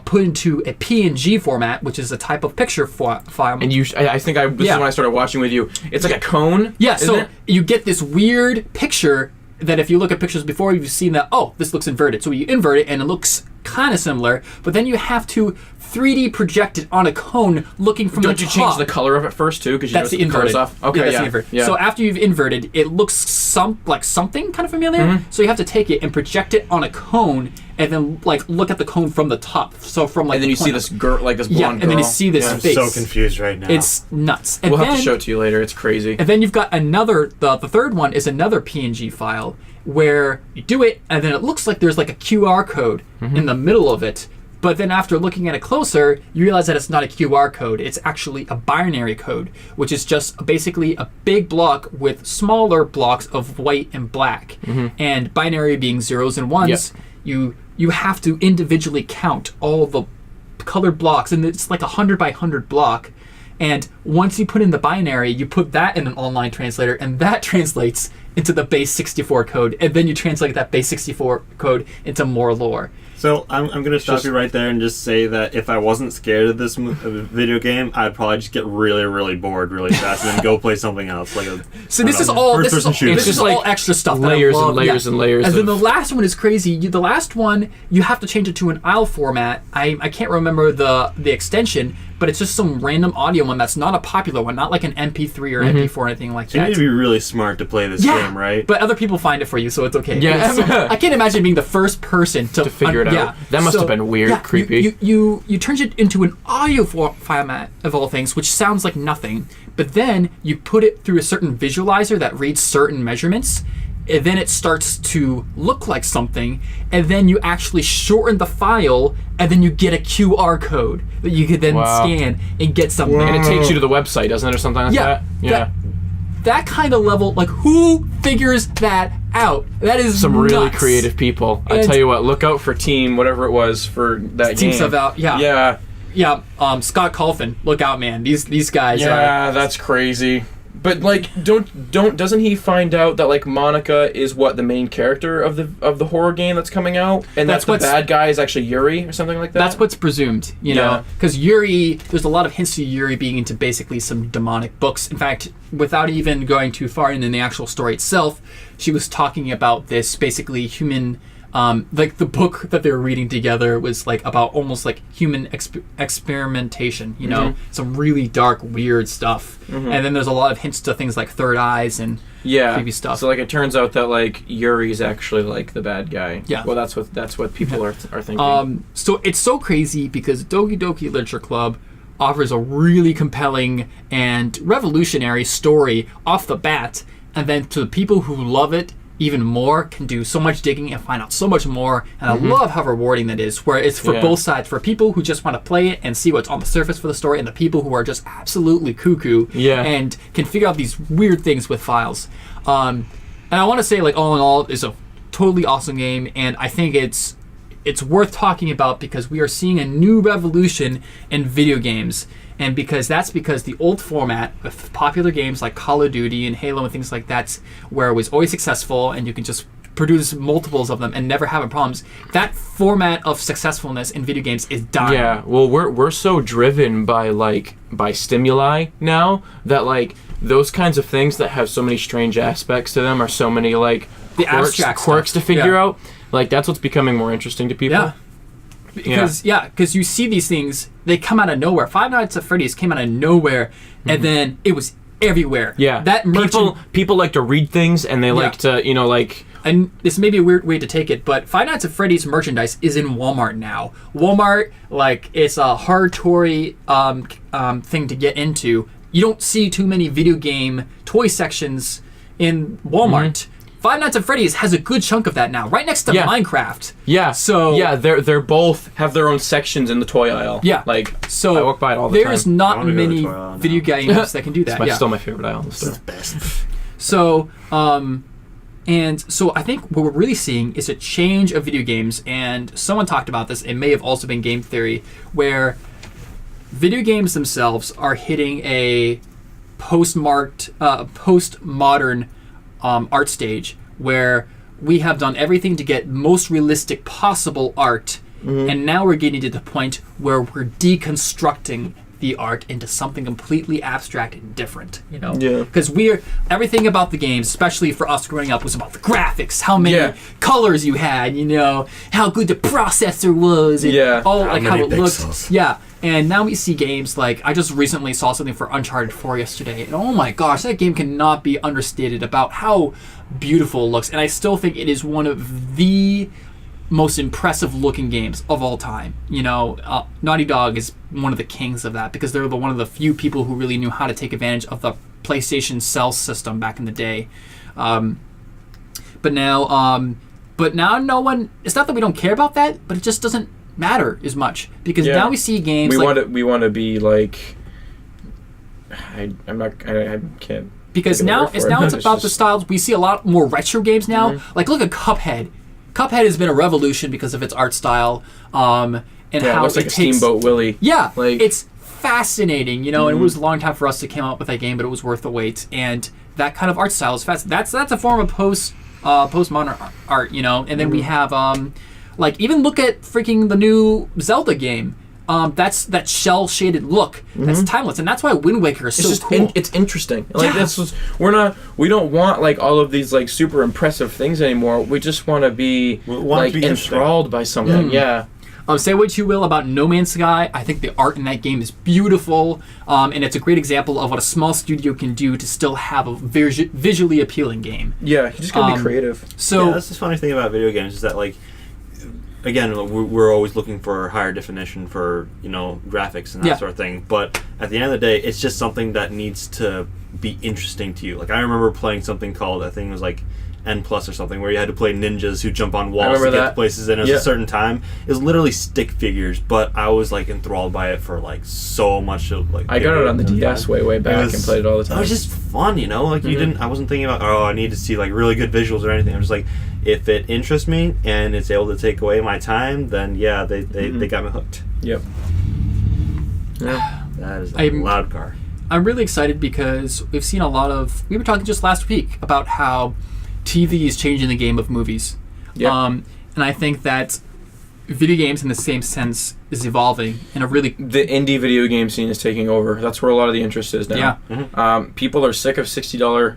Speaker 1: put into a PNG format, which is a type of picture file.
Speaker 3: And I think this is when I started watching with you. It's like a cone.
Speaker 1: Yeah, so you get this weird picture that if you look at pictures before, you've seen that, this looks inverted. So you invert it and it looks kind of similar, but then you have to 3D project it on a cone looking from the top.
Speaker 3: Don't you change the color of it first too? Because
Speaker 1: that's the inverted.
Speaker 3: Off? Okay,
Speaker 1: that's the inverted. Yeah. So after you've inverted, it looks like something kind of familiar. So you have to take it and project it on a cone, and then look at the cone from the top. So from
Speaker 3: and then you see this girl, this blonde girl.
Speaker 1: and then you see this face.
Speaker 5: I'm so confused right now.
Speaker 1: It's nuts. And
Speaker 3: we'll have to show it to you later. It's crazy.
Speaker 1: And then you've got another. The third one is another PNG file where you do it, and then it looks like there's like a QR code in the middle of it. But then after looking at it closer, you realize that it's not a QR code. It's actually a binary code, which is just basically a big block with smaller blocks of white and black. And binary being zeros and ones, you have to individually count all the colored blocks, and it's like 100 by 100 block. And once you put in the binary, you put that in an online translator, and that translates into the base 64 code, and then you translate that base 64 code into more lore.
Speaker 2: So I'm going to stop you right there and just say that if I wasn't scared of this video game, I'd probably just get really, really bored really fast and then go play something else.
Speaker 1: So this is all extra stuff.
Speaker 3: Layers and layers and layers.
Speaker 1: And then the last one is crazy. The last one, you have to change it to an IL format. I can't remember the extension, but it's just some random audio one that's not a popular one, not like an MP3 or MP4 or anything like that.
Speaker 2: You need to be really smart to play this game, right?
Speaker 1: But other people find it for you, so it's okay.
Speaker 3: Yeah.
Speaker 1: So I can't imagine being the first person to
Speaker 3: figure it out.
Speaker 1: Yeah.
Speaker 3: That must have been weird, creepy.
Speaker 1: You turn it into an audio format of all things, which sounds like nothing, but then you put it through a certain visualizer that reads certain measurements, and then it starts to look like something, and then you actually shorten the file, and then you get a QR code that you could then scan and get something.
Speaker 3: And it takes you to the website, doesn't it, or something like that?
Speaker 1: Yeah. That kind of level, who figures that out? That is
Speaker 3: some
Speaker 1: nuts.
Speaker 3: Really creative people. I tell you what, look out for Team, whatever it was for that
Speaker 1: Team
Speaker 3: game.
Speaker 1: Stuff out, yeah. Scott Colfin, look out, man. These guys are...
Speaker 3: Yeah, that's crazy. But doesn't he find out that Monika is the main character of the horror game that's coming out, and that's the bad guy is actually Yuri or something like that?
Speaker 1: That's what's presumed, you know, because Yuri, there's a lot of hints to Yuri being into basically some demonic books. In fact, without even going too far into the actual story itself, she was talking about this basically human. The book that they were reading together was about almost human experimentation, you know, some really dark, weird stuff. And then there's a lot of hints to things like third eyes and creepy stuff.
Speaker 3: So it turns out that Yuri's actually the bad guy.
Speaker 1: Yeah.
Speaker 3: Well, that's what people are thinking.
Speaker 1: So it's so crazy because Doki Doki Literature Club offers a really compelling and revolutionary story off the bat, and then to the people who love it even more, can do so much digging and find out so much more. And I love how rewarding that is, where it's for both sides, for people who just want to play it and see what's on the surface for the story, and the people who are just absolutely cuckoo and can figure out these weird things with files. And I want to say, like, all in all, it's a totally awesome game, and I think it's worth talking about because we are seeing a new revolution in video games. And because the old format of popular games like Call of Duty and Halo and things like that, where it was always successful and you can just produce multiples of them and never have problems, that format of successfulness in video games is dying.
Speaker 3: Yeah, well, we're so driven by stimuli now that like those kinds of things that have so many strange aspects to them, are so many like quirks to figure out. Like that's what's becoming more interesting to people.
Speaker 1: Yeah. Because you see these things, they come out of nowhere. Five Nights at Freddy's came out of nowhere, and then it was everywhere.
Speaker 3: Yeah,
Speaker 1: that
Speaker 3: people like to read things, and they like to,
Speaker 1: And this may be a weird way to take it, but Five Nights at Freddy's merchandise is in Walmart now. Walmart, like, it's a hard Tory thing to get into. You don't see too many video game toy sections in Walmart. Five Nights at Freddy's has a good chunk of that now, right next to Minecraft.
Speaker 3: Yeah.
Speaker 1: So
Speaker 3: they're both have their own sections in the toy aisle.
Speaker 1: Yeah.
Speaker 3: Like
Speaker 1: so
Speaker 3: I walk by it all the time.
Speaker 1: There's not many video games that can do that.
Speaker 3: It's still my favorite aisle in the store.
Speaker 5: It's the best.
Speaker 1: So I think what we're really seeing is a change of video games, and someone talked about this. It may have also been game theory, where video games themselves are hitting a postmodern art stage, where we have done everything to get most realistic possible art, and now we're getting to the point where we're deconstructing the art into something completely abstract and different, because everything about the games, especially for us growing up, was about the graphics, how many colors you had, how good the processor was, and how it looked. And now we see games like, I just recently saw something for Uncharted 4 yesterday, and oh my gosh, that game cannot be understated about how beautiful it looks. And I still think it is one of the most impressive looking games of all time. Naughty Dog is one of the kings of that, because they're one of the few people who really knew how to take advantage of the PlayStation Cell system back in the day. But now no one, it's not that we don't care about that, but it just doesn't matter as much, because now we see games
Speaker 3: we want to be like, I can't,
Speaker 1: because now it's about the styles. We see a lot more retro games now. Like, look at Cuphead. Cuphead has been a revolution because of its art style, and how
Speaker 3: it looks like a Steamboat Willie.
Speaker 1: Yeah, like, it's fascinating, and it was a long time for us to come up with that game, but it was worth the wait. And that kind of art style is fast. That's a form of postmodern art, And then we have like, even look at freaking the new Zelda game. That's that shell shaded look. That's timeless, and that's why Wind Waker is so cool.
Speaker 3: It's interesting. Like we don't want like all of these like super impressive things anymore. We just want to be enthralled by something. Yeah.
Speaker 1: Say what you will about No Man's Sky. I think the art in that game is beautiful, and it's a great example of what a small studio can do to still have a visually appealing game.
Speaker 3: Yeah, you just gotta be creative.
Speaker 2: So that's the funny thing about video games, is that, like, again, we're always looking for higher definition for, graphics and that sort of thing. But at the end of the day, it's just something that needs to be interesting to you. Like, I remember playing something called, I think it was like N+ or something, where you had to play ninjas who jump on walls to get to places, and it was a certain time. It was literally stick figures, but I was like enthralled by it for like so much.
Speaker 3: I got it on the DS way back and played it all the time.
Speaker 2: It was just fun, Like, I wasn't thinking about, I need to see like really good visuals or anything. I was just like, if it interests me and it's able to take away my time, then they got me hooked.
Speaker 3: Yep.
Speaker 2: Yeah. That is a loud car.
Speaker 1: I'm really excited because we've seen a lot of. We were talking just last week about how TV is changing the game of movies. Yeah. And I think that video games, in the same sense, is evolving in a really.
Speaker 3: The indie video game scene is taking over. That's where a lot of the interest is now.
Speaker 1: Yeah.
Speaker 3: People are sick of $60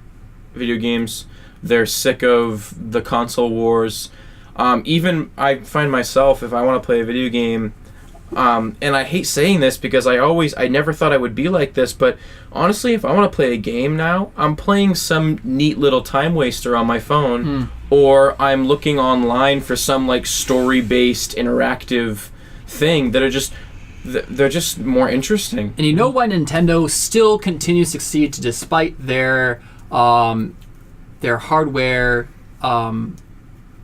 Speaker 3: video games. They're sick of the console wars. Even I find myself, if I want to play a video game, and I hate saying this because I never thought I would be like this, but honestly, if I want to play a game now, I'm playing some neat little time waster on my phone, or I'm looking online for some like story-based interactive thing that are just they're just more interesting.
Speaker 1: And you know why Nintendo still continues to succeed despite their hardware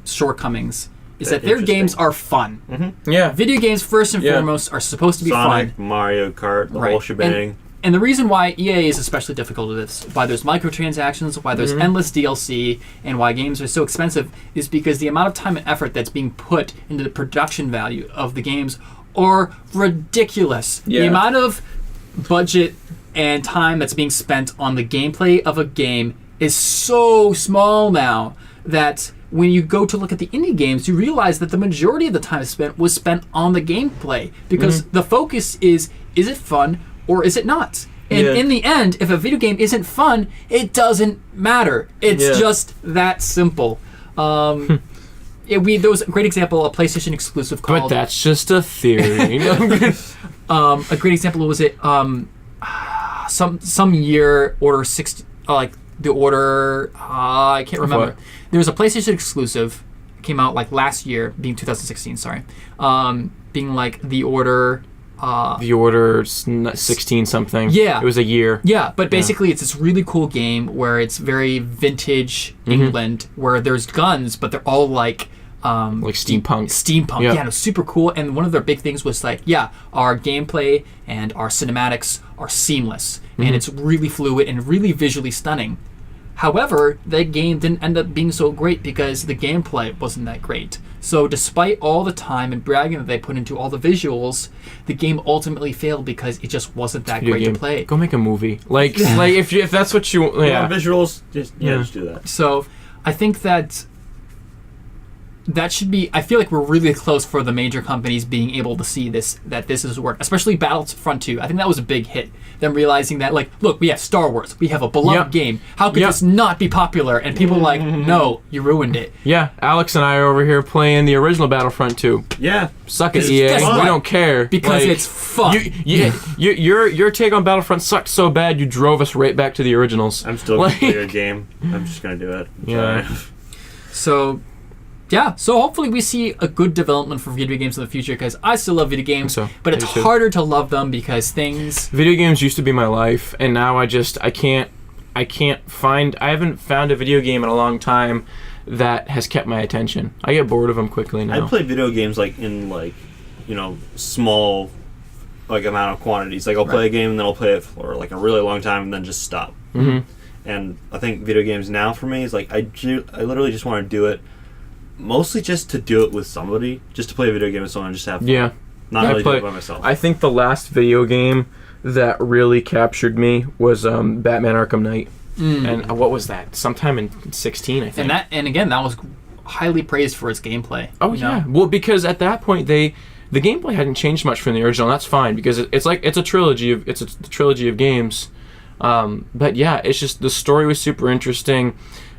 Speaker 1: shortcomings? Is that their games are fun.
Speaker 2: Mm-hmm.
Speaker 3: Yeah.
Speaker 1: Video games, first and foremost, are supposed to be
Speaker 2: Sonic,
Speaker 1: fun.
Speaker 2: Mario Kart, the whole shebang.
Speaker 1: And the reason why EA is especially difficult at this, why there's microtransactions, why there's endless DLC, and why games are so expensive, is because the amount of time and effort that's being put into the production value of the games are ridiculous.
Speaker 3: Yeah.
Speaker 1: The amount of budget and time that's being spent on the gameplay of a game is so small now that when you go to look at the indie games, you realize that the majority of the time spent was spent on the gameplay because the focus is it fun or is it not? And in the end, if a video game isn't fun, it doesn't matter. It's just that simple. There was a great example, a PlayStation exclusive called...
Speaker 3: But that's just a theory.
Speaker 1: a great example was it some year Order 60, like the Order, I can't remember.
Speaker 3: What?
Speaker 1: There was a PlayStation exclusive, came out like last year, being 2016, sorry. Being like the Order...
Speaker 3: the Order 16 something.
Speaker 1: Yeah.
Speaker 3: It was a year.
Speaker 1: Yeah, but basically it's this really cool game where it's very vintage England, where there's guns, but they're all like
Speaker 3: steampunk.
Speaker 1: Steampunk, yeah, it was super cool. And one of their big things was like, our gameplay and our cinematics are seamless, and it's really fluid and really visually stunning. However, that game didn't end up being so great because the gameplay wasn't that great. So despite all the time and bragging that they put into all the visuals, the game ultimately failed because it just wasn't that great to play.
Speaker 3: Go make a movie. Like if that's what you
Speaker 2: visuals, just do that.
Speaker 1: So I think that should be, I feel like we're really close for the major companies being able to see that this is work, especially Battlefront 2. I think that was a big hit. Them realizing that, like, look, we have Star Wars, we have a beloved game. How could this not be popular? And people are like, no, you ruined it.
Speaker 3: Yeah, Alex and I are over here playing the original Battlefront 2.
Speaker 2: Yeah.
Speaker 3: Suck it, EA. We don't care.
Speaker 1: Because it's fun.
Speaker 3: Your take on Battlefront sucked so bad you drove us right back to the originals.
Speaker 2: I'm still going to play your game. I'm just going to do it.
Speaker 1: So hopefully we see a good development for video games in the future, because I still love video games, but it's harder to love them because video
Speaker 3: games used to be my life, and now I haven't found a video game in a long time that has kept my attention. I get bored of them quickly now.
Speaker 2: I play video games in small amount of quantities. Like I'll play a game and then I'll play it for like a really long time and then just stop. And I think video games now for me is like I literally just want to do it. Mostly just to do it with somebody, just to play a video game with someone and just have fun.
Speaker 3: Yeah.
Speaker 2: Not really do it by myself.
Speaker 3: I think the last video game that really captured me was Batman Arkham Knight. And what was that? Sometime in 2016, I think.
Speaker 1: And again, that was highly praised for its gameplay.
Speaker 3: Oh, yeah. Well, because at that point, the gameplay hadn't changed much from the original. That's fine, because it's a trilogy of games. But yeah, it's just the story was super interesting.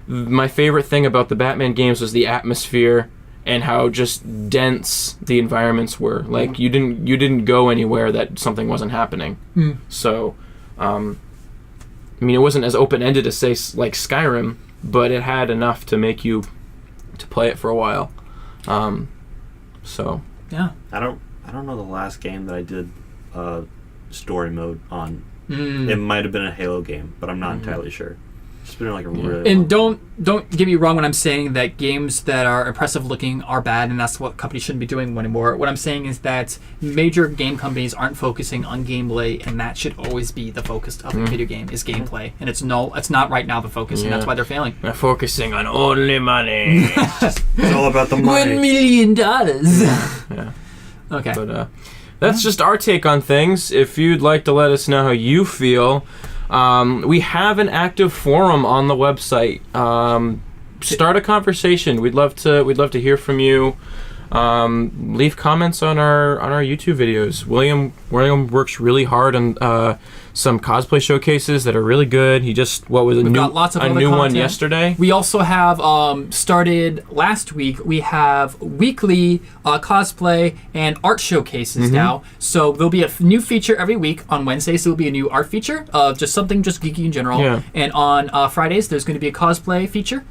Speaker 3: My favorite thing about the Batman games was the atmosphere and how just dense the environments were. Like you didn't go anywhere that something wasn't happening. So, it wasn't as open-ended as say like Skyrim, but it had enough to make you to play it for a while. So
Speaker 1: yeah,
Speaker 2: I don't know the last game that I did story mode on. It might have been a Halo game, but I'm not entirely sure. It's been like a really
Speaker 1: and don't get me wrong when I'm saying that games that are impressive looking are bad, and that's what companies shouldn't be doing anymore. What I'm saying is that major game companies aren't focusing on gameplay, and that should always be the focus of a video game is gameplay. And it's not right now the focus, and that's why they're failing.
Speaker 3: They're focusing on only money.
Speaker 2: It's all about the money.
Speaker 1: $1 million.
Speaker 3: Yeah.
Speaker 1: Okay.
Speaker 3: But that's just our take on things. If you'd like to let us know how you feel. We have an active forum on the website. Start a conversation. We'd love to hear from you. Leave comments on our YouTube videos. William works really hard on some cosplay showcases that are really good. He just
Speaker 1: got lots of
Speaker 3: a
Speaker 1: other
Speaker 3: new one
Speaker 1: content.
Speaker 3: yesterday.
Speaker 1: We also have started last week. We have weekly cosplay and art showcases now. So there'll be a new feature every week. On Wednesdays there'll be a new art feature of just something just geeky in general.
Speaker 3: Yeah.
Speaker 1: And on Fridays there's going to be a cosplay feature,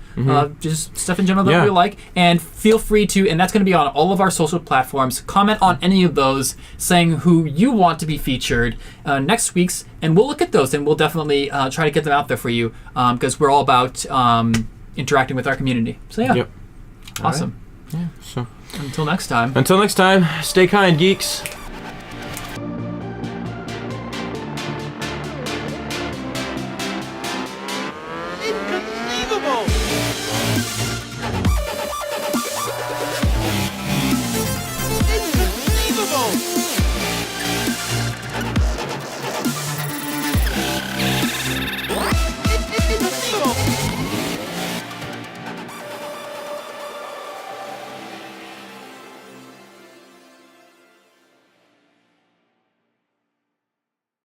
Speaker 1: just stuff in general that we like. And feel free to, and that's going to be on all of our social platforms. Comment on any of those, saying who you want to be featured next week's, and we'll look at those and we'll definitely try to get them out there for you, because we're all about interacting with our community. So yeah,
Speaker 3: Yep.
Speaker 1: awesome.
Speaker 3: Yeah. So
Speaker 1: Until next time.
Speaker 3: until next time, stay kind, geeks.